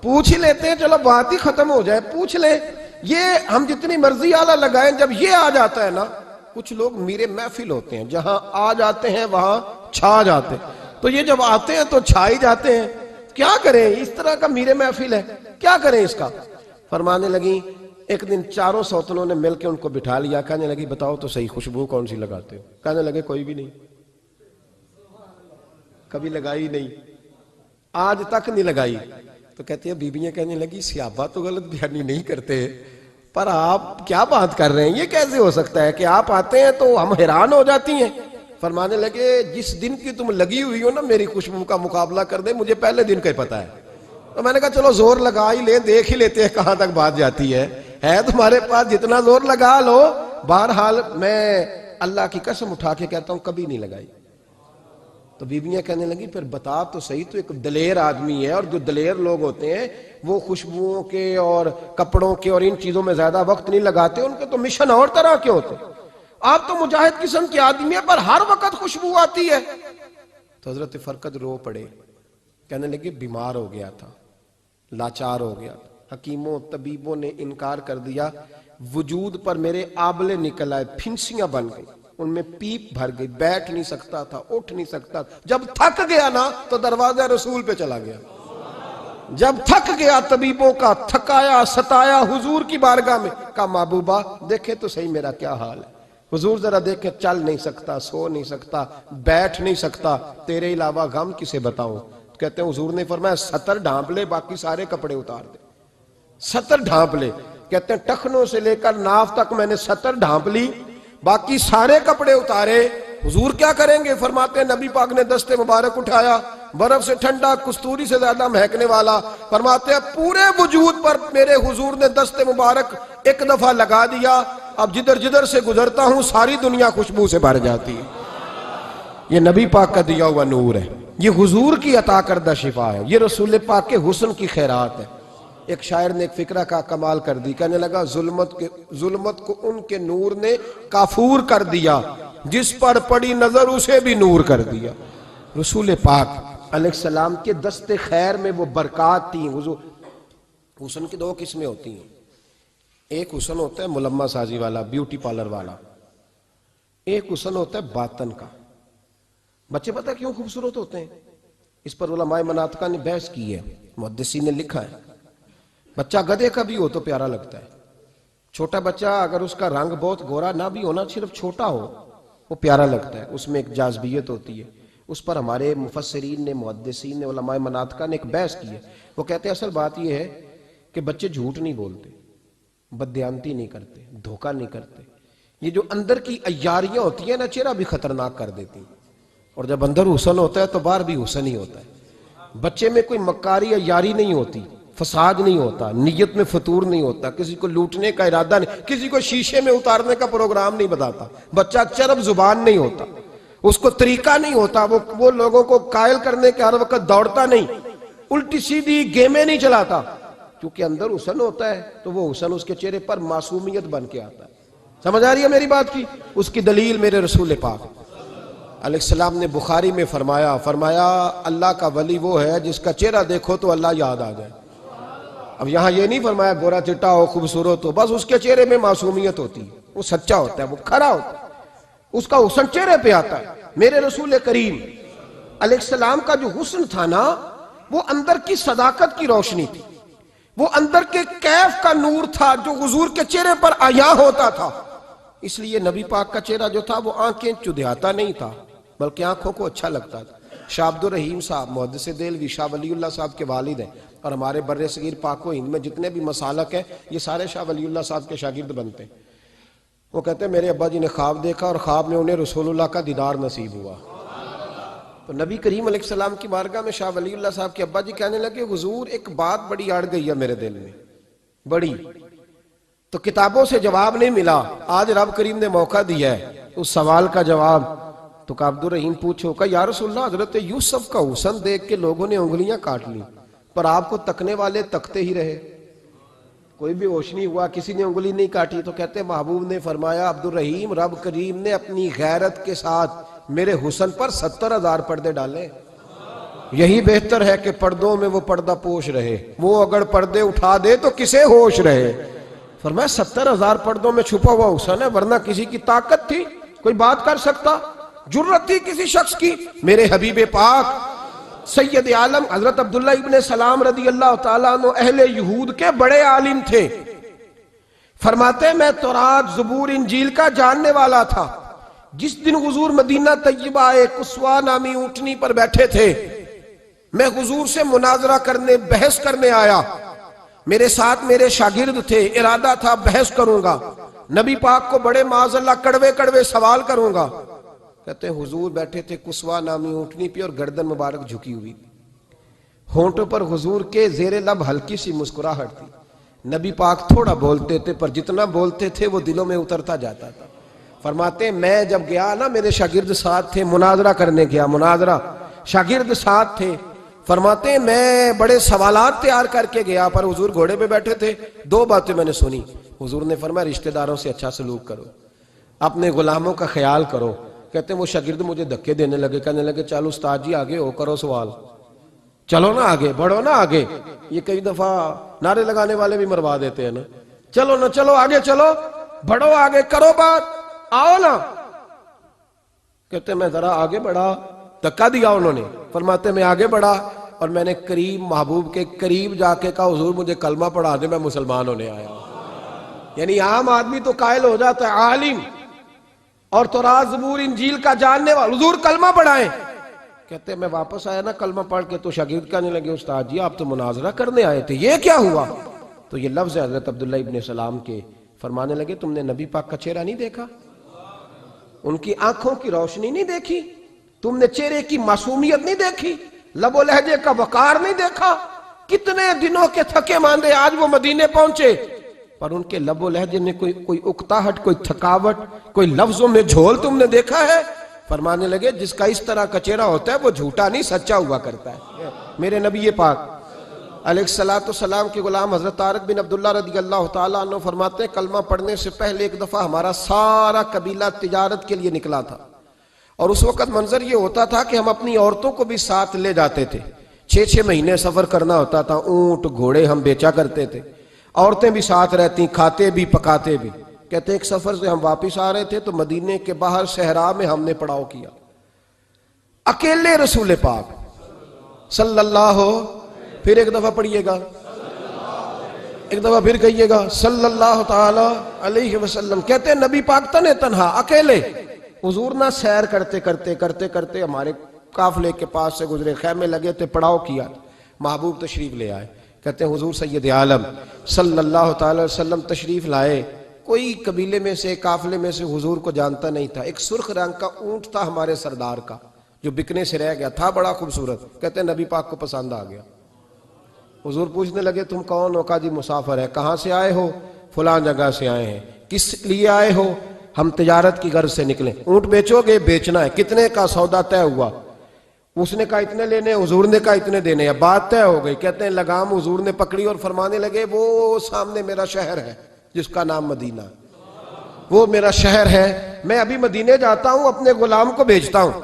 پوچھ ہی لیتے ہیں, چلو بات ہی ختم ہو جائے, پوچھ لے. یہ ہم جتنی مرضی آلہ لگائیں, جب یہ آ جاتا ہے نا, کچھ لوگ میرے محفل ہوتے ہیں, جہاں آ جاتے ہیں وہاں چھا جاتے ہیں. تو یہ جب آتے ہیں تو چھا ہی جاتے ہیں. کیا کریں, اس طرح کا میرے محفل ہے, کیا کریں اس کا. فرمانے لگی ایک دن چاروں سوتنوں نے مل کے ان کو بٹھا لیا, کہنے لگی بتاؤ تو صحیح خوشبو کون سی لگاتے ہو. کہنے لگے کوئی بھی نہیں, کبھی لگائی نہیں, آج تک نہیں لگائی. تو کہتے ہیں بیویاں کہنے لگی صحابہ تو غلط بیانی نہیں کرتے، پر آپ کیا بات کر رہے ہیں، یہ کیسے ہو سکتا ہے کہ آپ آتے ہیں تو ہم حیران ہو جاتی ہیں؟ فرمانے لگے جس دن کی تم لگی ہوئی ہو نا میری خوشبو کا مقابلہ کر دے، مجھے پہلے دن کا ہی پتا ہے۔ تو میں نے کہا چلو زور لگا ہی لیں، دیکھ ہی لیتے ہیں کہاں تک بات جاتی ہے تمہارے پاس جتنا زور لگا لو۔ بہرحال میں اللہ کی قسم اٹھا کے کہتا ہوں کبھی نہیں لگائی۔ تو بیویاں کہنے لگی پھر بتا تو صحیح، تو ایک دلیر آدمی ہے، اور جو دلیر لوگ ہوتے ہیں وہ خوشبوؤں کے اور کپڑوں کے اور ان چیزوں میں زیادہ وقت نہیں لگاتے، ان کے تو مشن اور طرح کے ہوتے ہیں۔ آپ تو مجاہد قسم کے آدمی ہیں پر ہر وقت خوشبو آتی ہے۔ تو حضرت فرقد رو پڑے، کہنے لگے بیمار ہو گیا تھا، لاچار ہو گیا تھا، حکیموں طبیبوں نے انکار کر دیا، وجود پر میرے آبلے نکل آئے، پھنسیاں بن گئی، ان میں پیپ بھر گئی، بیٹھ نہیں سکتا تھا، اٹھ نہیں سکتا تھا۔ جب تھک گیا نا تو دروازہ رسول پہ چلا گیا۔ جب تھک گیا طبیبوں کا تھکایا ستایا حضور کی بارگاہ میں، کہا محبوبہ دیکھے تو صحیح میرا کیا حال ہے۔ حضور ذرا دیکھے، چل نہیں سکتا، سو نہیں سکتا، بیٹھ نہیں سکتا، تیرے علاوہ غم کسے بتاؤں۔ کہتے ہیں حضور نے فرمایا 70 ڈھانپ لے، باقی سارے کپڑے اتار دے۔ 70 ڈھانپ لے، کہتے ہیں ٹخنوں سے لے کر ناف تک میں نے 70 ڈھانپ لی، باقی سارے کپڑے اتارے۔ حضور کیا کریں گے؟ فرماتے ہیں نبی پاک نے دست مبارک اٹھایا، برف سے ٹھنڈا، کستوری سے زیادہ مہکنے والا، فرماتے ہیں پورے وجود پر میرے حضور نے دست مبارک ایک دفعہ لگا دیا، اب جدھر جدھر سے گزرتا ہوں ساری دنیا خوشبو سے بھر جاتی ہے۔ یہ نبی پاک کا دیا ہوا نور ہے، یہ حضور کی عطا کردہ شفا ہے، یہ رسول پاک کے حسن کی خیرات ہے۔ ایک شاعر نے ایک فقرہ کا کمال کر دی، کہنے لگا ظلمت کو ان کے نور نے کافور کر دیا، جس پر پڑی نظر اسے بھی نور کر دیا۔ رسول پاک علیہ السلام کے دست خیر میں وہ برکات تھیں۔ حسن کی دو قسمیں ہوتی ہیں، ایک حسن ہوتا ہے ملمہ سازی والا، بیوٹی پارلر والا، ایک حسن ہوتا ہے باطن کا۔ بچے پتہ کیوں خوبصورت ہوتے ہیں؟ اس پر علماء مناطقہ نے بحث کی ہے، محدثین نے لکھا ہے۔ بچہ گدھے کا بھی ہو تو پیارا لگتا ہے، چھوٹا بچہ اگر اس کا رنگ بہت گورا نہ بھی ہونا، صرف چھوٹا ہو، وہ پیارا لگتا ہے، اس میں ایک جاذبیت ہوتی ہے۔ اس پر ہمارے مفسرین نے، محدثین نے، علماء مناطقہ نے ایک بحث کی ہے۔ وہ کہتے ہیں اصل بات یہ ہے کہ بچے جھوٹ نہیں بولتے، بددیانتی نہیں کرتے، دھوکہ نہیں کرتے۔ یہ جو اندر کی عیاریاں ہوتی ہیں نا، چہرہ بھی خطرناک کر دیتی ہیں، اور جب اندر حسن ہوتا ہے تو باہر بھی حسن ہی ہوتا ہے۔ بچے میں کوئی مکاری عیاری نہیں ہوتی، فساد نہیں ہوتا، نیت میں فطور نہیں ہوتا، کسی کو لوٹنے کا ارادہ نہیں، کسی کو شیشے میں اتارنے کا پروگرام نہیں بتاتا، بچہ چرب زبان نہیں ہوتا، اس کو طریقہ نہیں ہوتا، وہ لوگوں کو قائل کرنے کے ہر وقت دوڑتا نہیں، الٹی سیدھی گیمیں نہیں چلاتا، کیونکہ اندر حسن ہوتا ہے تو وہ حسن اس کے چہرے پر معصومیت بن کے آتا ہے۔ سمجھ آ رہی ہے میری بات کی؟ اس کی دلیل میرے رسول پاک علیہ السلام نے بخاری میں فرمایا اللہ کا ولی وہ ہے جس کا چہرہ دیکھو تو اللہ یاد آ جائے۔ اب یہاں یہ نہیں فرمایا گورا چٹا ہو، خوبصورت ہو، بس اس کے چہرے میں معصومیت ہوتی ہے، وہ سچا ہوتا ہے، وہ کھرا ہوتا ہے، اس کا حسن چہرے پہ آتا ہے۔ میرے رسول کریم علیہ السلام کا جو حسن تھا نا، وہ اندر کی صداقت کی روشنی تھی، وہ اندر کے کیف کا نور تھا جو حضور کے چہرے پر عیاں ہوتا تھا۔ اس لیے نبی پاک کا چہرہ جو تھا وہ آنکھیں چدھیاتا نہیں تھا، بلکہ آنکھوں کو اچھا لگتا تھا۔ شاہ عبد الرحیم صاحب محدث دہلوی شاہ ولی اللہ صاحب کے والد ہیں، اور ہمارے بر صغیر پاک و ہند میں جتنے بھی مسالک ہیں یہ سارے شاہ ولی اللہ صاحب کے شاگرد بنتے ہیں۔ وہ کہتے ہیں میرے ابا جی نے خواب دیکھا اور خواب میں انہیں رسول اللہ کا دیدار نصیب ہوا۔ تو نبی کریم علیہ السلام کی بارگاہ میں شاہ ولی اللہ صاحب کے ابا جی کہنے لگے حضور ایک بات بڑی اڑ گئی ہے میرے دل میں، بڑی، تو کتابوں سے جواب نہیں ملا، آج رب کریم نے موقع دیا ہے اس سوال کا جواب۔ تو کہ عبد الرحیم پوچھو کہ یا رسول اللہ حضرت یوسف کا حسن دیکھ کے لوگوں نے انگلیاں کاٹ لی، پر آپ کو تکنے والے تکتے ہی رہے، کوئی بھی ہوش نہیں ہوا، کسی نے انگلی نہیں کاٹی۔ تو کہتے ہیں محبوب نے فرمایا عبد الرحیم رب کریم نے اپنی غیرت کے ساتھ میرے حسن پر 70,000 پردے ڈالے، یہی بہتر ہے کہ پردوں میں وہ پردہ پوش رہے، وہ اگر پردے اٹھا دے تو کسے ہوش رہے۔ فرمایا 70,000 پردوں میں چھپا ہوا حسن ہے، ورنہ کسی کی طاقت تھی کوئی بات کر سکتا، جرت تھی کسی شخص کی؟ میرے حبیب پاک سید عالم حضرت عبداللہ ابن سلام رضی اللہ تعالیٰ عنہ اہل یہود کے بڑے عالم تھے، فرماتے میں تورات زبور انجیل کا جاننے والا تھا۔ جس دن حضور مدینہ طیبہ ایک قصوہ نامی اونٹنی پر بیٹھے تھے، میں حضور سے مناظرہ کرنے بحث کرنے آیا، میرے ساتھ میرے شاگرد تھے، ارادہ تھا بحث کروں گا، نبی پاک کو بڑے معاذ اللہ کڑوے کڑوے سوال کروں گا۔ کہتے ہیں حضور بیٹھے تھے کسوا نامی اونٹنی پہ اور گردن مبارک جھکی ہوئی، ہونٹوں پر حضور کے زیر لب ہلکی سی مسکراہٹ تھی۔ نبی پاک تھوڑا بولتے تھے پر جتنا بولتے تھے وہ دلوں میں اترتا جاتا تھا۔ فرماتے ہیں میں جب گیا نا، میرے شاگرد ساتھ تھے، مناظرہ کرنے گیا، مناظرہ، شاگرد ساتھ تھے۔ فرماتے ہیں میں بڑے سوالات تیار کر کے گیا پر حضور گھوڑے پہ بیٹھے تھے، دو باتیں میں نے سنی۔ حضور نے فرمایا رشتہ داروں سے اچھا سلوک کرو، اپنے غلاموں کا خیال کرو۔ کہتے ہیں وہ شاگرد مجھے دھکے دینے لگے، کہنے لگے چل استاد جی آگے ہو، کرو سوال، چلو نا آگے، بڑھو نا آگے۔ یہ کئی دفعہ نعرے لگانے والے بھی مروا دیتے ہیں نا، چلو نا، چلو آگے، چلو بڑھو آگے، کرو بات، آؤ نا۔ کہتے ہیں میں ذرا آگے بڑھا، دھکا دیا انہوں نے۔ فرماتے میں آگے بڑھا اور میں نے قریب محبوب کے قریب جا کے کہا حضور مجھے کلمہ پڑھا دے، میں مسلمان ہونے آیا ہوں۔ یعنی عام آدمی تو قائل ہو جاتا ہے، عالم اور تورات زبور انجیل کا جاننے والا، حضور کلمہ پڑھائیں۔ کہتے ہیں میں واپس آیا نا کلمہ پڑھ کے تو شاگرد کہنے لگے استاد جی آپ تو مناظرہ کرنے آئے تھے، یہ کیا ہوا؟ تو یہ لفظ ہے حضرت عبداللہ ابن سلام کے، فرمانے لگے تم نے نبی پاک کا چہرہ نہیں دیکھا، ان کی آنکھوں کی روشنی نہیں دیکھی، تم نے چہرے کی معصومیت نہیں دیکھی، لب و لہجے کا وقار نہیں دیکھا؟ کتنے دنوں کے تھکے ماندے آج وہ مدینے پہنچے پر ان کے لب و لہجے میں کوئی اکتاہٹ، کوئی تھکاوٹ، کوئی لفظوں میں جھول تم نے دیکھا ہے؟ فرمانے لگے جس کا اس طرح کا چہرہ ہوتا ہے وہ جھوٹا نہیں سچا ہوا کرتا ہے۔ میرے نبی پاک علیہ السلام کے غلام حضرت طارق بن عبداللہ رضی اللہ تعالیٰ عنہ فرماتے ہیں کلمہ پڑھنے سے پہلے ایک دفعہ ہمارا سارا قبیلہ تجارت کے لیے نکلا تھا، اور اس وقت منظر یہ ہوتا تھا کہ ہم اپنی عورتوں کو بھی ساتھ لے جاتے تھے، 6 مہینے سفر کرنا ہوتا تھا، اونٹ گھوڑے ہم بیچا کرتے تھے، عورتیں بھی ساتھ رہتی، کھاتے بھی پکاتے بھی۔ کہتے ہیں ایک سفر سے ہم واپس آ رہے تھے تو مدینے کے باہر صحرا میں ہم نے پڑاؤ کیا، اکیلے رسول پاک صلی اللہ، پھر ایک دفعہ پڑھیے گا، ایک دفعہ پھر کہیے گا صلی اللہ تعالی علیہ وسلم۔ کہتے ہیں نبی پاک تنے تنہا اکیلے، حضور نہ سیر کرتے کرتے ہمارے قافلے کے پاس سے گزرے، خیمے لگے تھے، پڑاؤ کیا، محبوب تشریف لے آئے۔ کہتے ہیں حضور سید عالم صلی اللہ تعالی وسلم تشریف لائے، کوئی قبیلے میں سے قافلے میں سے حضور کو جانتا نہیں تھا، ایک سرخ رنگ کا اونٹ تھا ہمارے سردار کا جو بکنے سے رہ گیا تھا، بڑا خوبصورت۔ کہتے ہیں نبی پاک کو پسند آ گیا، حضور پوچھنے لگے تم کون ہو؟ کہا جی مسافر ہے۔ کہاں سے آئے ہو؟ فلاں جگہ سے آئے ہیں۔ کس لیے آئے ہو؟ ہم تجارت کی غرض سے نکلے۔ اونٹ بیچو گے؟ بیچنا ہے۔ کتنے کا؟ سودا طے ہوا، اس نے کہا اتنے لینے، حضور نے کہا اتنے دینے، اب بات طے ہو گئی۔ کہتے ہیں لگام حضور نے پکڑی اور فرمانے لگے وہ سامنے میرا شہر ہے جس کا نام مدینہ، وہ میرا شہر ہے، میں ابھی مدینے جاتا ہوں، اپنے غلام کو بھیجتا ہوں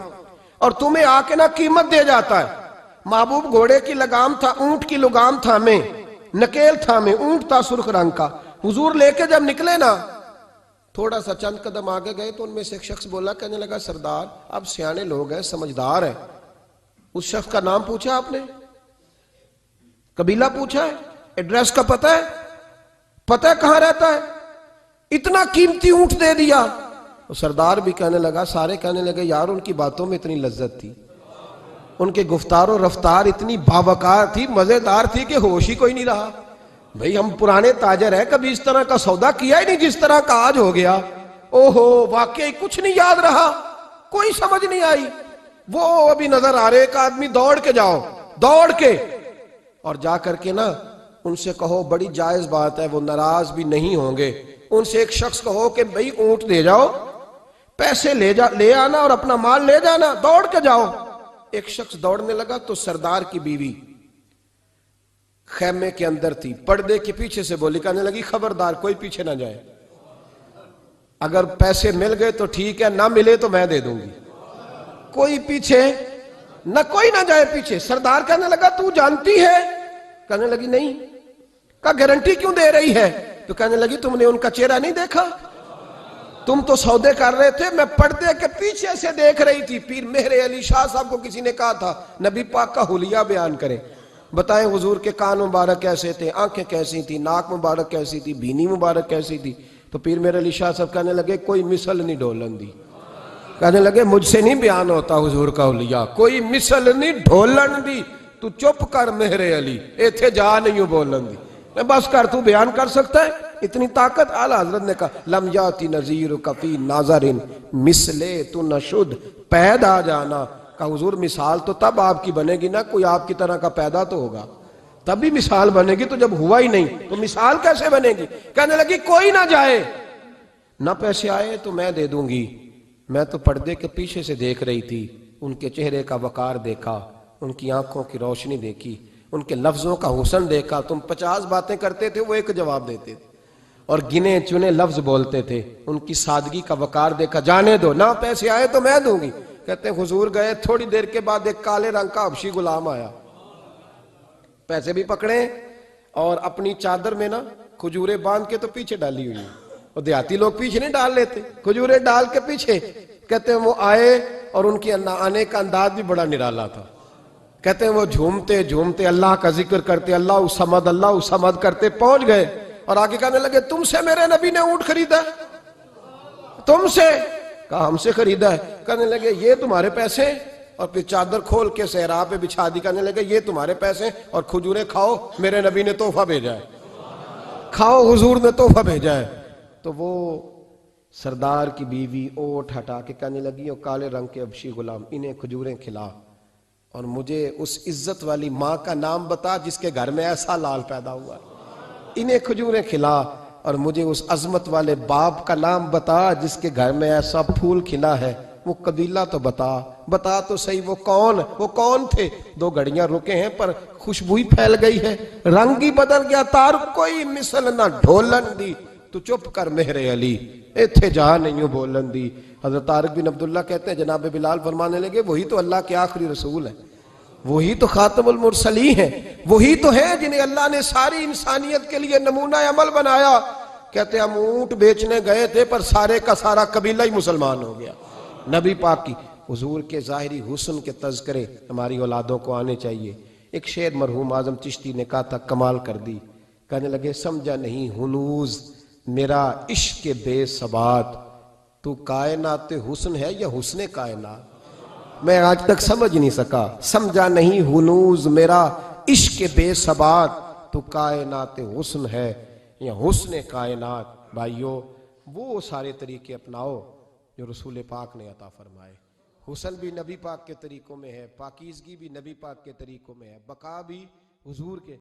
اور تمہیں آ کے نہ قیمت دے جاتا ہے۔ محبوب گھوڑے کی لگام تھا، اونٹ کی لگام تھا میں، نکیل تھا میں، اونٹ تھا سرخ رنگ کا۔ حضور لے کے جب نکلے نا، تھوڑا سا چند قدم آگے گئے تو ان میں سے ایک شخص بولا، کہنے لگا سردار آپ سیانے لوگ ہیں، سمجھدار ہیں، اس شخص کا نام پوچھا آپ نے؟ قبیلہ پوچھا ہے؟ ایڈریس کا پتہ ہے؟ پتہ ہے کہاں رہتا ہے؟ اتنا قیمتی اونٹ دے دیا۔ سردار بھی کہنے لگا، سارے کہنے لگے یار ان کی باتوں میں اتنی لذت تھی، ان کے گفتار و رفتار اتنی باوقار تھی، مزیدار تھی کہ ہوش ہی کوئی نہیں رہا۔ بھئی ہم پرانے تاجر ہیں، کبھی اس طرح کا سودا کیا ہی نہیں جس طرح کا آج ہو گیا۔ اوہو واقعی کچھ نہیں یاد رہا، کوئی سمجھ نہیں آئی۔ وہ ابھی نظر آ رہے، ایک آدمی دوڑ کے جاؤ، دوڑ کے اور جا کر کے نا ان سے کہو، بڑی جائز بات ہے، وہ ناراض بھی نہیں ہوں گے، ان سے ایک شخص کہو کہ بھئی اونٹ دے جاؤ، پیسے لے آنا اور اپنا مال لے جانا، دوڑ کے جاؤ۔ ایک شخص دوڑنے لگا تو سردار کی بیوی خیمے کے اندر تھی، پردے کے پیچھے سے بولی، کہنے لگی خبردار کوئی پیچھے نہ جائے، اگر پیسے مل گئے تو ٹھیک ہے، نہ ملے تو میں دے دوں گی، کوئی پیچھے نہ، کوئی نہ جائے پیچھے۔ سردار کہنے لگا تو جانتی ہے؟ کہنے لگی نہیں۔ کہا گارنٹی کیوں دے رہی ہے؟ تو کہنے لگی تم نے ان کا چہرہ نہیں دیکھا؟ تم تو سودے کر رہے تھے، میں پردے کے پیچھے سے دیکھ رہی تھی۔ پیر مہر علی شاہ صاحب کو کسی نے کہا تھا نبی پاک کا حلیہ بیان کریں، بتائیں حضور کے کان مبارک کیسے تھے، آنکھیں کیسی تھی، ناک مبارک کیسی تھی، بینی مبارک کیسی تھی۔ تو پیر مہر علی شاہ صاحب کہنے لگے کوئی مثل نہیں ڈھولن دی، کہنے لگے مجھ سے نہیں بیان ہوتا حضور کا حلیہ، کوئی مثل نہیں ڈھولن دی، تو چپ کر مہر علی، ایتھے جا نہیں ہوں بولن دی، میں بس کر، تو بیان کر سکتا ہے؟ اتنی طاقت اعلیٰ حضرت نے کہا لم یاتی نذیرک فی ناظر مثلے تو نشد، پیدا جانا، کہا حضور مثال تو تب آپ کی بنے گی نا کوئی آپ کی طرح کا پیدا تو ہوگا، تب بھی مثال بنے گی، تو جب ہوا ہی نہیں تو مثال کیسے بنے گی؟ کہنے لگی کوئی نہ جائے، نہ پیسے آئے تو میں دے دوں گی، میں تو پردے کے پیچھے سے دیکھ رہی تھی، ان کے چہرے کا وقار دیکھا، ان کی آنکھوں کی روشنی دیکھی، ان کے لفظوں کا حسن دیکھا، تم 50 باتیں کرتے تھے وہ ایک جواب دیتے تھے، اور گنے چنے لفظ بولتے تھے، ان کی سادگی کا وقار دیکھا، جانے دو، نہ پیسے آئے تو میں دوں گی۔ کہتے ہیں حضور گئے، تھوڑی دیر کے بعد ایک کالے رنگ کا حبشی غلام آیا، پیسے بھی پکڑے اور اپنی چادر میں نا کھجورے باندھ کے تو پیچھے ڈالی ہوئی، اور دیہاتی لوگ پیچھے نہیں ڈال لیتے، کھجورے ڈال کے پیچھے۔ کہتے ہیں وہ آئے اور ان کی آنے کا انداز بھی بڑا نرالا تھا، کہتے ہیں وہ جھومتے جھومتے اللہ کا ذکر کرتے، اللہ صمد کرتے پہنچ گئے، اور آگے کہنے لگے تم سے میرے نبی نے اونٹ خریدا ہے؟ تم سے؟ کہا ہم سے خریدا ہے۔ کہنے لگے یہ تمہارے پیسے؟ اور پھر چادر کھول کے صحرا پہ بچھا دی، کہنے لگے یہ تمہارے پیسے اور کھجورے کھاؤ، میرے نبی نے تحفہ بھیجا ہے، کھاؤ، حضور نے تحفہ بھیجا ہے۔ تو وہ سردار کی بیوی اوٹ ہٹا کے کہنے لگی وہ کالے رنگ کے حبشی غلام، انہیں کھجوریں کھلا، اور مجھے اس عزت والی ماں کا نام بتا جس کے گھر میں ایسا لال پیدا ہوا، انہیں کھجوریں کھلا، اور مجھے اس عظمت والے باپ کا نام بتا جس کے گھر میں ایسا پھول کھلا ہے، وہ قبیلہ تو بتا تو صحیح، وہ کون تھے؟ 2 گھڑیاں رکے ہیں پر خوشبو ہی پھیل گئی ہے، رنگ ہی بدل گیا، تار کوئی مثل نہ ڈھولن دی، تو چپ کر مہر علی، ایتھے جا نہیں ہوں بولن دی۔ حضرت طارق بن عبداللہ کہتے ہیں جناب بلال فرمانے لگے وہی تو اللہ کے آخری رسول ہے، وہی تو خاتم المرسلین ہیں، وہی تو ہیں جنہیں اللہ نے ساری انسانیت کے لیے نمونہ عمل بنایا۔ کہتے ہیں ہم اونٹ بیچنے گئے تھے پر سارے کا سارا قبیلہ ہی مسلمان ہو گیا۔ نبی پاک کی حضور کے ظاہری حسن کے تذکرے ہماری اولادوں کو آنے چاہیے۔ ایک شعر مرحوم اعظم چشتی نے کہا تھا، کمال کر دی، کہنے لگے سمجھا نہیں ہنوز میرا عشق بے ثبات، تو کائنات حسن ہے یا حسن کائنات؟ میں آج تک سمجھ نہیں سکا، سمجھا نہیں ہنوز میرا عشق بے ثبات، تو کائنات حسن ہے یا حسن کائنات۔ بھائیو وہ سارے طریقے اپناؤ جو رسول پاک نے عطا فرمائے، حسن بھی نبی پاک کے طریقوں میں ہے، پاکیزگی بھی نبی پاک کے طریقوں میں ہے، بقا بھی حضور کے